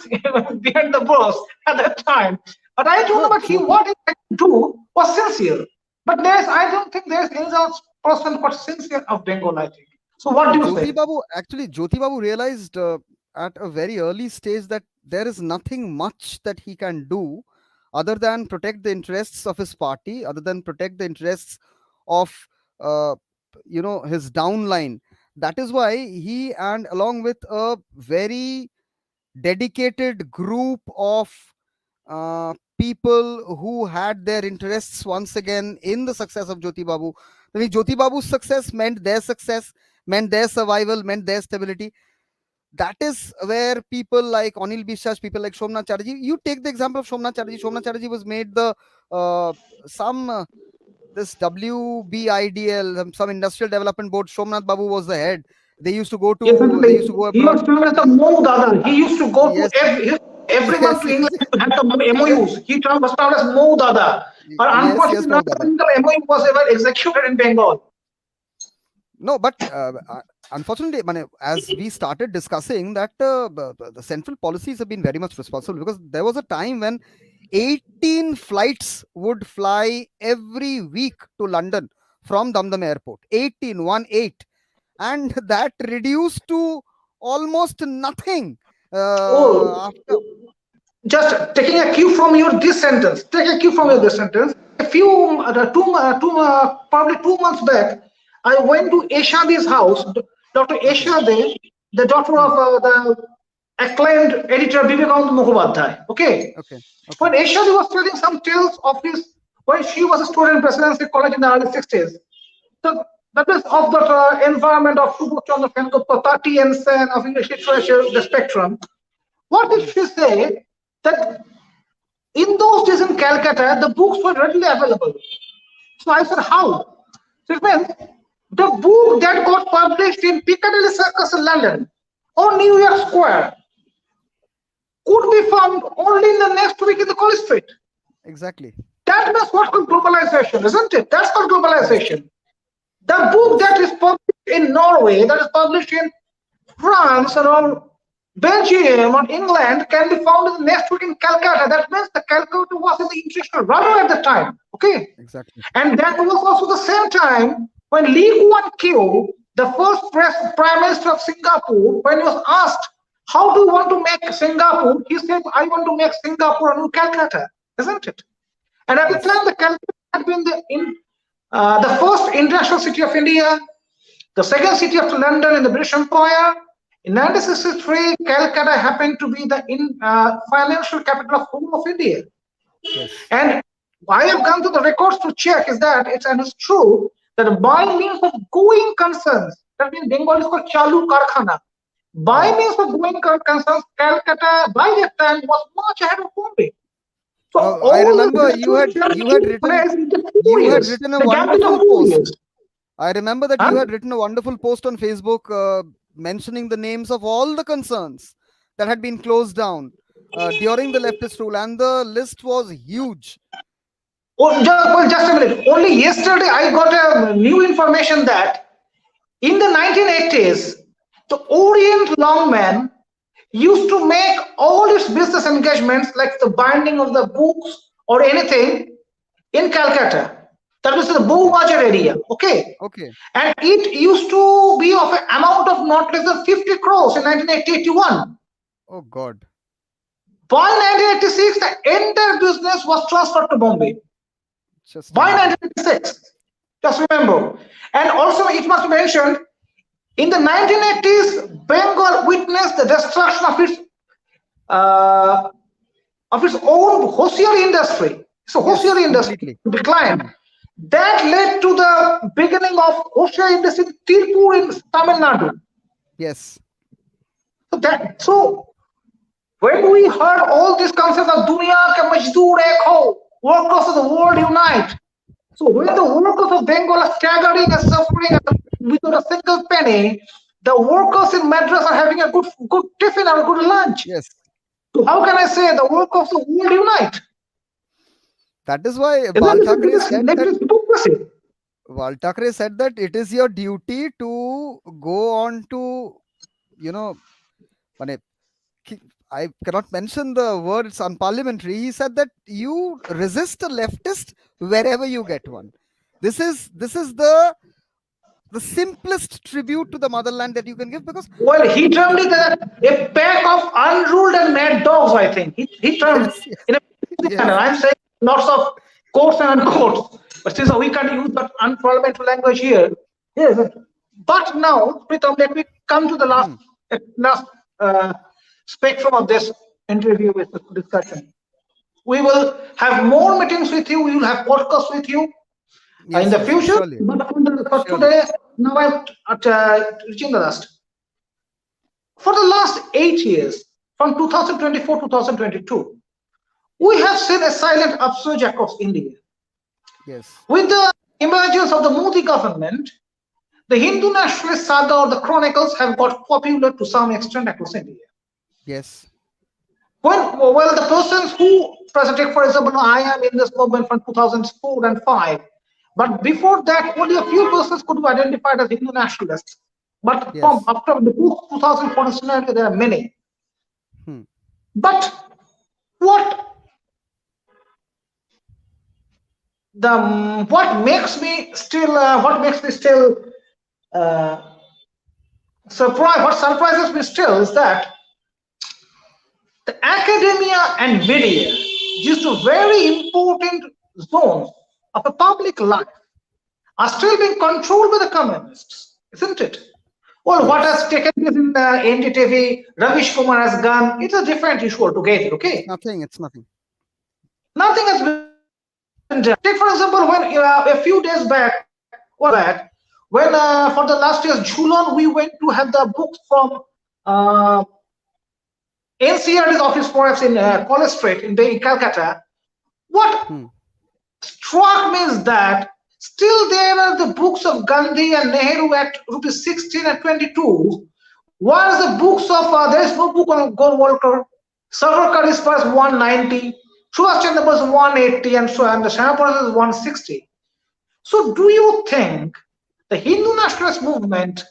[SPEAKER 1] behind the bars at that time. But I don't
[SPEAKER 2] No,
[SPEAKER 1] know, but what he had to do was sincere. But I don't think there's any other person quite sincere of Bengal, I think. So
[SPEAKER 2] no,
[SPEAKER 1] what
[SPEAKER 2] no.
[SPEAKER 1] do you say?
[SPEAKER 2] Jyoti Babu realized at a very early stage that there is nothing much that he can do other than protect the interests of his party, other than protect the interests of uh, his downline. That is why he, and along with a very dedicated group of people who had their interests once again in the success of Jyoti Babu. I mean, Jyoti Babu's success, meant their survival, meant their stability. That is where people like Anil Biswas, people like Somnath Chatterjee, you take the example of Somnath Chatterjee. Somnath Chatterjee was made the some this WBIDL, some industrial development board. Somnath Babu was the head.
[SPEAKER 1] Yes,
[SPEAKER 2] They used to
[SPEAKER 1] certainly.
[SPEAKER 2] go
[SPEAKER 1] He
[SPEAKER 2] abroad.
[SPEAKER 1] was known as the Mo Dada. He used to go to
[SPEAKER 2] Yes,
[SPEAKER 1] everyone
[SPEAKER 2] yes,
[SPEAKER 1] to England
[SPEAKER 2] yes,
[SPEAKER 1] to have the
[SPEAKER 2] yes,
[SPEAKER 1] MOUs. He was known as Mo Dada. But
[SPEAKER 2] yes,
[SPEAKER 1] unfortunately,
[SPEAKER 2] Mo
[SPEAKER 1] not a
[SPEAKER 2] Dada.
[SPEAKER 1] single MOU was ever executed in Bengal.
[SPEAKER 2] No, but unfortunately, as we started discussing that the central policies have been very much responsible, because there was a time when 18 flights would fly every week to London from Damdam Airport. 18, 1 8, and that reduced to almost nothing
[SPEAKER 1] Oh,
[SPEAKER 2] after.
[SPEAKER 1] just taking a cue from your this sentence. Take a cue from your
[SPEAKER 2] Uh,
[SPEAKER 1] this sentence. A few, probably 2 months back, I went to Eshadi's house. Dr.
[SPEAKER 2] okay.
[SPEAKER 1] Eshade, the daughter
[SPEAKER 2] Hmm,
[SPEAKER 1] of the acclaimed editor Vivekanand Mukhopadhyay. Okay.
[SPEAKER 2] okay. Okay.
[SPEAKER 1] When Eshadi was telling some tales of his when she was a student in Presidency College in the early 60s. So that is of the environment of Subhash Chandra Sen, 30 and Sen of English literature, the spectrum. What did
[SPEAKER 2] Hmm,
[SPEAKER 1] she say? That in those days in Calcutta, the books were readily available. So I said, how? So it means the book that got published in Piccadilly Circus in London or New York Square could be found only in the next week in the College Street.
[SPEAKER 2] exactly.
[SPEAKER 1] That means what's called globalization, isn't it? That's called
[SPEAKER 2] Yes.
[SPEAKER 1] globalization. The book
[SPEAKER 2] Yes.
[SPEAKER 1] that is published in Norway, that is published in France or Belgium or England can be found in the next week in Calcutta. That means the Calcutta was in the international radar at the time. Okay.
[SPEAKER 2] Exactly.
[SPEAKER 1] And that was also the same time when Lee Kuan Yew, the first prime minister of Singapore, when he was asked, how do you want to make Singapore? He said, I want to make Singapore a new Calcutta, isn't it? And at the
[SPEAKER 2] Yes.
[SPEAKER 1] time, the Calcutta had been the first international city of India, the second city after London in the British Empire. In 1963, Calcutta happened to be the financial capital of whole of India.
[SPEAKER 2] Yes.
[SPEAKER 1] And I have gone to the records to check is that it's true that by means of going concerns, that means Bengal is called Chalu Karkhana. By
[SPEAKER 2] Hmm.
[SPEAKER 1] means of going concerns, Calcutta by that time was much ahead of Bombay. So
[SPEAKER 2] I
[SPEAKER 1] all this
[SPEAKER 2] remember
[SPEAKER 1] destruction took place in the four
[SPEAKER 2] you had
[SPEAKER 1] years,
[SPEAKER 2] written a
[SPEAKER 1] the gambit of
[SPEAKER 2] wonderful
[SPEAKER 1] 4 years.
[SPEAKER 2] post. I remember that you
[SPEAKER 1] Huh?
[SPEAKER 2] had written a wonderful post on Facebook mentioning the names of all the concerns that had been closed down during the leftist rule, and the list was huge.
[SPEAKER 1] Just a minute. Only yesterday I got a new information that in the 1980s, the Orient Longman used to make all its business engagements, like the binding of the books or anything, in Calcutta. That was the
[SPEAKER 2] Okay.
[SPEAKER 1] Bowbajar area. Okay.
[SPEAKER 2] Okay.
[SPEAKER 1] And it used to be of an amount of not less than 50 crores in 1981.
[SPEAKER 2] Oh God.
[SPEAKER 1] By 1986, the entire business was transferred to Bombay.
[SPEAKER 2] Just
[SPEAKER 1] By
[SPEAKER 2] imagine.
[SPEAKER 1] 1986, just remember. And also, it must be mentioned, in the 1980s, Bengal witnessed the destruction uh, of its own hosiery industry. So,
[SPEAKER 2] Yes,
[SPEAKER 1] hosiery industry
[SPEAKER 2] completely.
[SPEAKER 1] declined.
[SPEAKER 2] Hmm.
[SPEAKER 1] That led to the beginning of hosiery industry in Tirupur in Tamil Nadu.
[SPEAKER 2] Yes.
[SPEAKER 1] So when we heard all these concepts of dunya ke majdoor ek ho, workers of the world unite. So when the workers of Bengal are staggering and suffering without a single penny, the workers in Madras are having a good tiffin or a good lunch.
[SPEAKER 2] Yes.
[SPEAKER 1] So how can I say the workers of the world unite?
[SPEAKER 2] That is why
[SPEAKER 1] Isn't
[SPEAKER 2] Bal
[SPEAKER 1] this,
[SPEAKER 2] Thackeray
[SPEAKER 1] this
[SPEAKER 2] said that
[SPEAKER 1] negative hypocrisy?
[SPEAKER 2] it is your duty to go on to, you know, mane, I cannot mention the word, it's unparliamentary. He said that you resist a leftist wherever you get one. This is the simplest tribute to the motherland that you can give, because
[SPEAKER 1] Well, he termed it as a pack of unruled and mad dogs, I think. He termed
[SPEAKER 2] yes, yes,
[SPEAKER 1] in a manner.
[SPEAKER 2] yes.
[SPEAKER 1] I'm saying lots of quotes and unquotes. But since we can't use that unparliamentary language here, yes. But now, Pritam, let me come to the
[SPEAKER 2] Hmm.
[SPEAKER 1] last uh, spectrum of this interview with the discussion. We will have more meetings with you. We will have podcasts with you in
[SPEAKER 2] Yes,
[SPEAKER 1] the
[SPEAKER 2] yes, yes,
[SPEAKER 1] future.
[SPEAKER 2] surely,
[SPEAKER 1] But for
[SPEAKER 2] surely.
[SPEAKER 1] today, now I'm at reaching the last. For the last 8 years, from 2024 to 2022, we have seen a silent upsurge across India.
[SPEAKER 2] Yes,
[SPEAKER 1] With the emergence of the Modi government, the Hindu nationalist saga or the chronicles have got popular to some extent across India.
[SPEAKER 2] yes,
[SPEAKER 1] Well, the persons who presented, for example, I am in this movement from 2004 and 5, but before that, only a few persons could be identified as Hindu nationalists. But from
[SPEAKER 2] yes.
[SPEAKER 1] after the 2004 scenario, there are many.
[SPEAKER 2] Hmm.
[SPEAKER 1] But what what makes me still uh, surprised, what surprises me still is that the academia and media, these two very important zones of a public life, are still being controlled by the communists, isn't it? Well, what has
[SPEAKER 2] Yes.
[SPEAKER 1] taken place in the NDTV, Ravish Kumar has gone, it's a different issue altogether,
[SPEAKER 2] It's
[SPEAKER 1] okay?
[SPEAKER 2] nothing. It's nothing.
[SPEAKER 1] Nothing has been done. Take, for example, when a few days back, when for the last year's Jhulon, we went to have the books from uh, NCR's office, perhaps in College Street in Calcutta. What
[SPEAKER 2] Hmm.
[SPEAKER 1] struck me is that still there are the books of Gandhi and Nehru at rupees 16 and 22, whereas the books of there is no book on Golwalkar. Savarkar is first 190, Subhash Chandra Bose 180, and so and the Shyama is 160. So, do you think the Hindu nationalist movement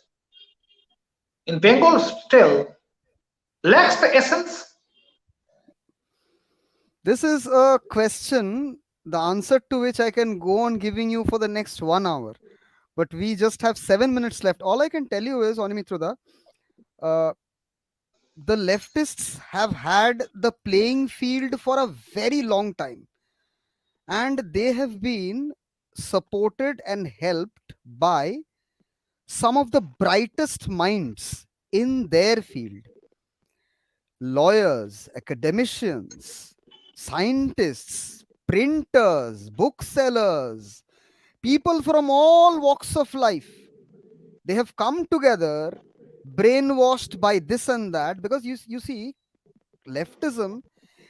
[SPEAKER 1] in Bengal still lacks the essence?
[SPEAKER 2] This is a question, the answer to which I can go on giving you for the next 1 hour. But we just have 7 minutes left. All I can tell you is, Onimitruda, uh, the leftists have had the playing field for a very long time, and they have been supported and helped by some of the brightest minds in their field: lawyers, academicians, scientists, printers, booksellers, people from all walks of life. They have come together, brainwashed by this and that, because you see, leftism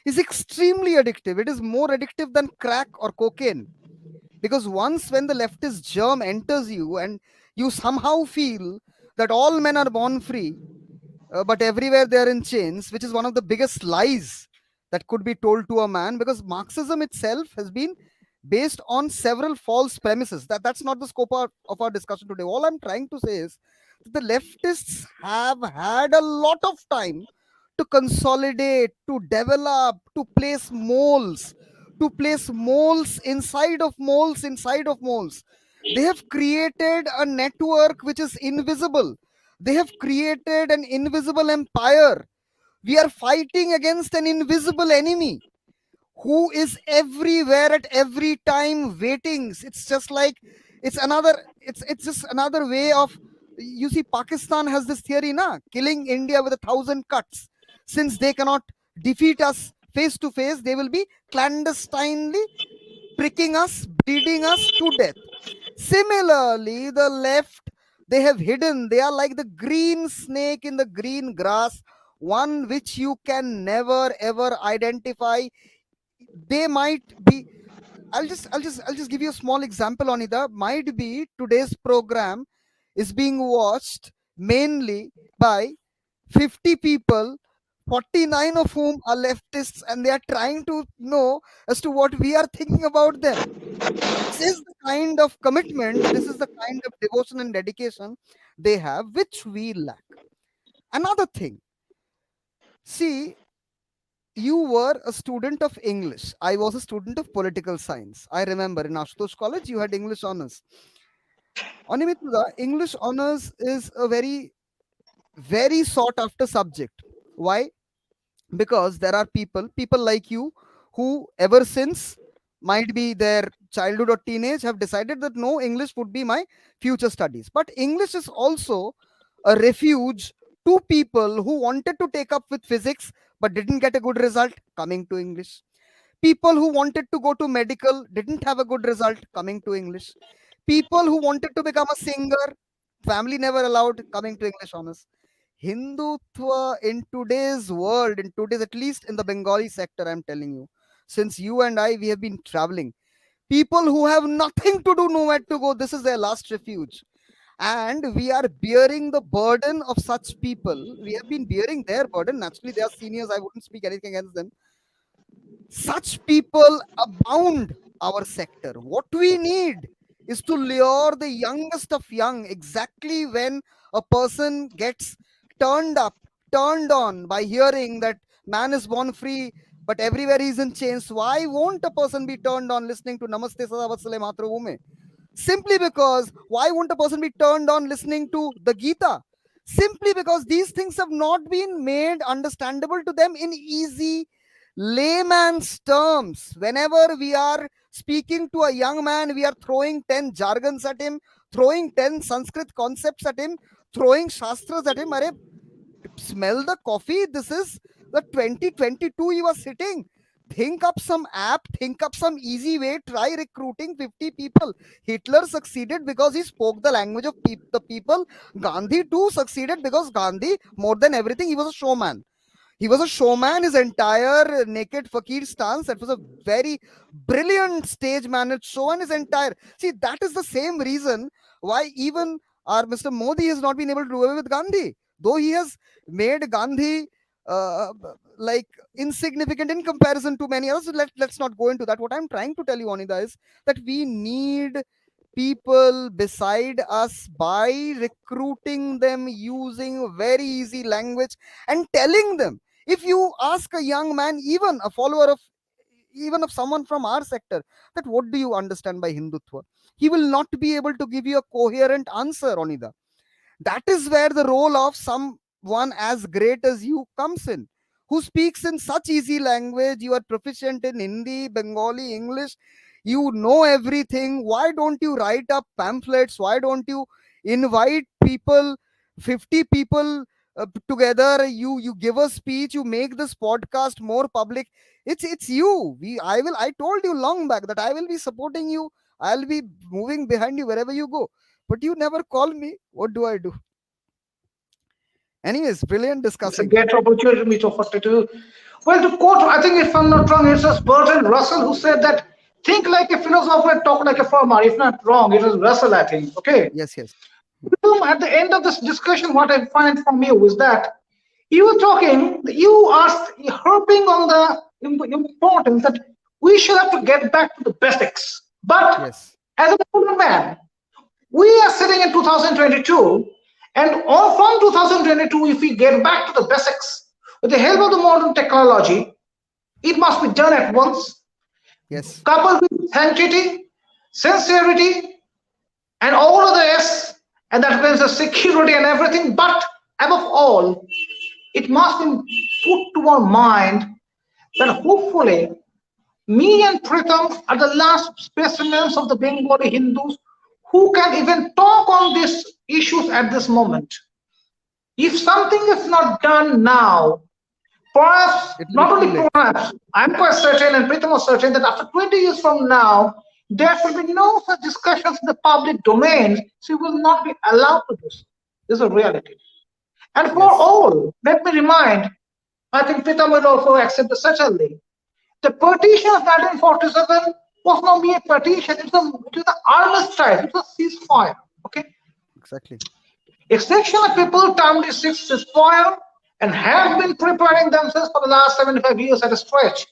[SPEAKER 2] is extremely addictive. It is more addictive than crack or cocaine, because once when the leftist germ enters you and you somehow feel that all men are born free, but everywhere they are in chains, which is one of the biggest lies that could be told to a man, because Marxism itself has been based on several false premises. That's not the scope of our discussion today. All I'm trying to say is that the leftists have had a lot of time to consolidate, to develop, to place moles, inside of moles, inside of moles. They have created a network which is invisible. They have created an invisible empire. We are fighting against an invisible enemy who is everywhere at every time waiting. It's just like it's just another way of, you see, Pakistan has this theory, na, killing India with 1,000 cuts. Since they cannot defeat us face to face, they will be clandestinely pricking us, bleeding us to death. Similarly, the left, they have hidden, they are like the green snake in the green grass, one which you can never ever identify. They might be, I'll just give you a small example, Anida. Might be today's program is being watched mainly by 50 people, 49 of whom are leftists, and they are trying to know as to what we are thinking about them. This is the kind of commitment, this is the kind of devotion and dedication they have, which we lack. Another thing, see, you were a student of English. I was a student of political science. I remember in Ashutosh College, you had English honors. Animitra, English honors is a very, very sought after subject. Why? Because there are people like you, who ever since might be their childhood or teenage have decided that no, English would be my future studies. But English is also a refuge to people who wanted to take up with physics but didn't get a good result coming to English. People who wanted to go to medical didn't have a good result coming to English. People who wanted to become a singer, family never allowed, coming to English honors. Hindutva in today's world, in today's, at least in the Bengali sector, I'm telling you, since you and I, we have been traveling. People who have nothing to do, nowhere to go, this is their last refuge. And we are bearing the burden of such people. We have been bearing their burden. Naturally, they are seniors. I wouldn't speak anything against them. Such people abound our sector. What we need is to lure the youngest of young, exactly when a person gets turned up, turned on by hearing that man is born free, but everywhere he's in chains. Why won't a person be turned on listening to Namaste Sada Vatsale Matruvume? Simply because, why won't a person be turned on listening to the Gita? Simply because these things have not been made understandable to them in easy layman's terms. Whenever we are speaking to a young man, we are throwing 10 jargons at him, throwing 10 Sanskrit concepts at him, throwing shastras at him. Are, smell the coffee. This is the 2022 you are sitting. Think up some app, think up some easy way, try recruiting 50 people. Hitler succeeded because he spoke the language of the people. Gandhi too succeeded because Gandhi, more than everything, he was a showman. He was a showman. His entire naked fakir stance, that was a very brilliant stage managed show. And his entire, see, that is the same reason why even our Mr. Modi has not been able to do away with Gandhi, though he has made Gandhi uh, like insignificant in comparison to many others. Let's not go into that. What I'm trying to tell you, Anida, is that we need people beside us by recruiting them using very easy language and telling them. If you ask a young man, even a follower of, even of someone from our sector, that what do you understand by Hindutva, he will not be able to give you a coherent answer, Onida. That is where the role of someone as great as you comes in, who speaks in such easy language. You are proficient in Hindi, Bengali, English, you know everything. Why don't you write up pamphlets? Why don't you invite people, 50 people together? You give a speech, you make this podcast more public. It's you. I told you long back that I will be supporting you. I'll be moving behind you wherever you go, but you never call me. What do I do? Anyways, brilliant
[SPEAKER 1] It's a
[SPEAKER 2] discussing.
[SPEAKER 1] great opportunity to 42. Well, to quote, I think if I'm not wrong, it's just Bertrand Russell who said that think like a philosopher, talk like a farmer. If not wrong, it was Russell, I think. Okay.
[SPEAKER 2] Yes, yes.
[SPEAKER 1] At the end of this discussion, what I find from you is that you were talking, you are harping on the importance that we should have to get back to the basics. But
[SPEAKER 2] Yes.
[SPEAKER 1] as a modern man, we are sitting in 2022, and all from 2022, if we get back to the basics, with the help of the modern technology, it must be done at once,
[SPEAKER 2] Yes.
[SPEAKER 1] coupled with sanctity, sincerity, and all of the S, and that means the security and everything. But above all, it must be put to our mind that hopefully me and Pritam are the last specimens of the Bengali Hindus who can even talk on these issues at this moment. If something is not done now, perhaps,
[SPEAKER 2] It will be
[SPEAKER 1] not
[SPEAKER 2] too
[SPEAKER 1] only
[SPEAKER 2] late.
[SPEAKER 1] perhaps, I'm quite certain and Pritam was certain that after 20 years from now, there will be no such discussions in the public domain. So we will not be allowed to do so. This is a reality. And for
[SPEAKER 2] Yes.
[SPEAKER 1] all, let me remind, I think Pritam will also accept this certainly. The partition of 1947 was not mere partition, it was the armistice, it was ceasefire. Okay?
[SPEAKER 2] Exactly.
[SPEAKER 1] A section of people termed it ceasefire and have been preparing themselves for the last 75 years at a stretch.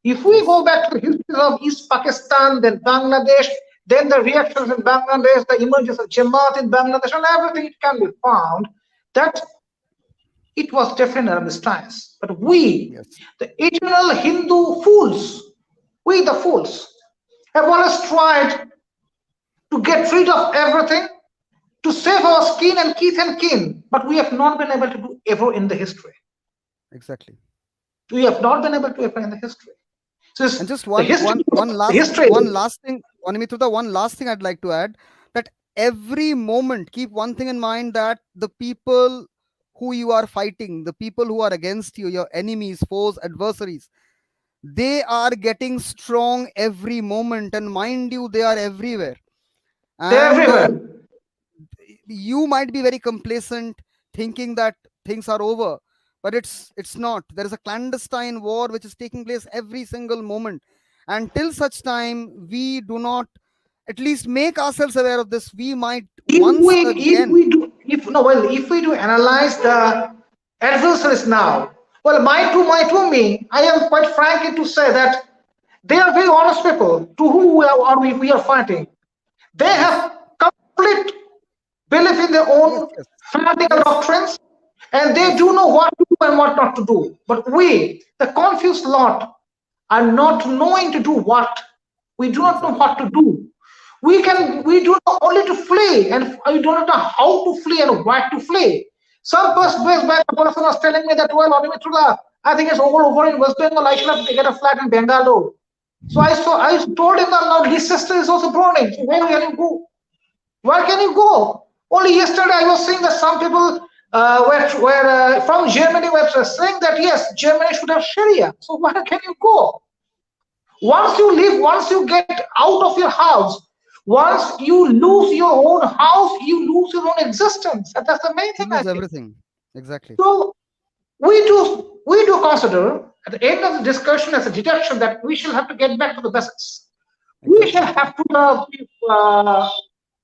[SPEAKER 1] If we
[SPEAKER 2] Yes.
[SPEAKER 1] go back to the history of East Pakistan, then Bangladesh, then the reactions in Bangladesh, the emergence of Jamaat in Bangladesh, and everything, it can be found that it was definitely a mistrust. But we,
[SPEAKER 2] Yes.
[SPEAKER 1] the eternal Hindu fools, we the fools, have always tried to get rid of everything, to save our skin and kith and kin, but we have not been able to do ever in the history.
[SPEAKER 2] Exactly.
[SPEAKER 1] We have not been able to ever in the history. So
[SPEAKER 2] And just
[SPEAKER 1] the history, the history.
[SPEAKER 2] one last thing, the one last thing I'd like to add, that every moment, keep one thing in mind, that the people who you are fighting, the people who are against you, your enemies, foes, adversaries, they are getting strong every moment, and mind you, they are everywhere.
[SPEAKER 1] They're
[SPEAKER 2] And
[SPEAKER 1] everywhere.
[SPEAKER 2] you might be very complacent, thinking that things are over, but it's not. There is a clandestine war which is taking place every single moment, and till such time we do not at least make ourselves aware of this, we might once
[SPEAKER 1] If
[SPEAKER 2] again.
[SPEAKER 1] we do, if no, well, if we do analyze the adversaries now, well, me, I am quite frankly to say that they are very honest people to whom we are fighting. They
[SPEAKER 2] Yes.
[SPEAKER 1] have complete believe in their
[SPEAKER 2] Yes.
[SPEAKER 1] own
[SPEAKER 2] Yes.
[SPEAKER 1] fanatical
[SPEAKER 2] Yes.
[SPEAKER 1] doctrines, and they
[SPEAKER 2] Yes.
[SPEAKER 1] do know what to do and what not to do. But we, the confused lot, are not knowing to do what. We do not know
[SPEAKER 2] Exactly.
[SPEAKER 1] what to do. We can,
[SPEAKER 2] Exactly.
[SPEAKER 1] we do know only to flee, and we do not know how to flee and where to flee. Some person,
[SPEAKER 2] Exactly.
[SPEAKER 1] a person was telling me that, well, I think it's all over in West Bengal. I should have to get a flat in Bengal. So I told him that now his sister is also burning. So where can you go? Where can you go? Only yesterday I was seeing that some people were from Germany were saying that yes, Germany should have Sharia. So where can you go? Once you leave, once you get out of your house, once you lose your own house, you lose your own existence. And that's the main
[SPEAKER 2] You
[SPEAKER 1] thing I
[SPEAKER 2] lose
[SPEAKER 1] think.
[SPEAKER 2] everything. Exactly.
[SPEAKER 1] So we do consider at the end of the discussion as a deduction that we shall have to get back to the basics. We shall
[SPEAKER 2] Exactly.
[SPEAKER 1] have to be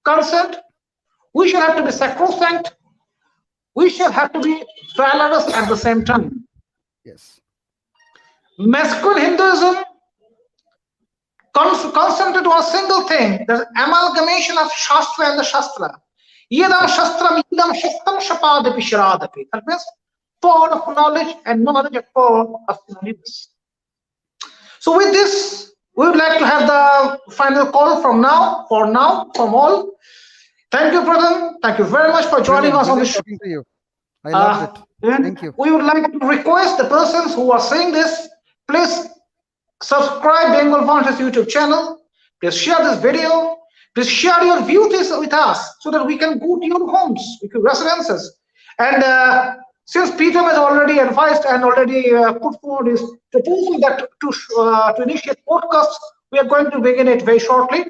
[SPEAKER 1] consent. We shall have to be sacrosanct. We shall have to be valorous at the same time.
[SPEAKER 2] Yes.
[SPEAKER 1] Masculine Hinduism concentrated on a single thing, the amalgamation of Shastra and the Shastra. Yada
[SPEAKER 2] Exactly.
[SPEAKER 1] Shastram Idam Shastam Shapadapi Sharadapi. That means power of knowledge and knowledge of power of knowledge. So with this, we would like to have the final call from all. Thank you, Pratham. Thank you very much for joining
[SPEAKER 2] Brilliant.
[SPEAKER 1] us on the
[SPEAKER 2] Brilliant
[SPEAKER 1] show.
[SPEAKER 2] talking to you. I loved it.
[SPEAKER 1] And
[SPEAKER 2] Thank you.
[SPEAKER 1] we would like to request the persons who are seeing this, please subscribe Bengal Vantage YouTube channel. Please share this video. Please share your views with us so that we can go to your homes, your residences. And since Pritam has already advised and already put forward his proposal that to initiate podcasts, we are going to begin it very shortly.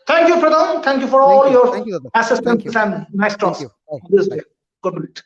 [SPEAKER 1] Thank you, Pritam. Thank you for
[SPEAKER 2] Thank
[SPEAKER 1] all
[SPEAKER 2] you. Thank
[SPEAKER 1] your
[SPEAKER 2] you, Dada. Thank
[SPEAKER 1] assistance
[SPEAKER 2] you.
[SPEAKER 1] and nice
[SPEAKER 2] Thank
[SPEAKER 1] talks
[SPEAKER 2] you. Bye.
[SPEAKER 1] this
[SPEAKER 2] Bye.
[SPEAKER 1] day. Good night.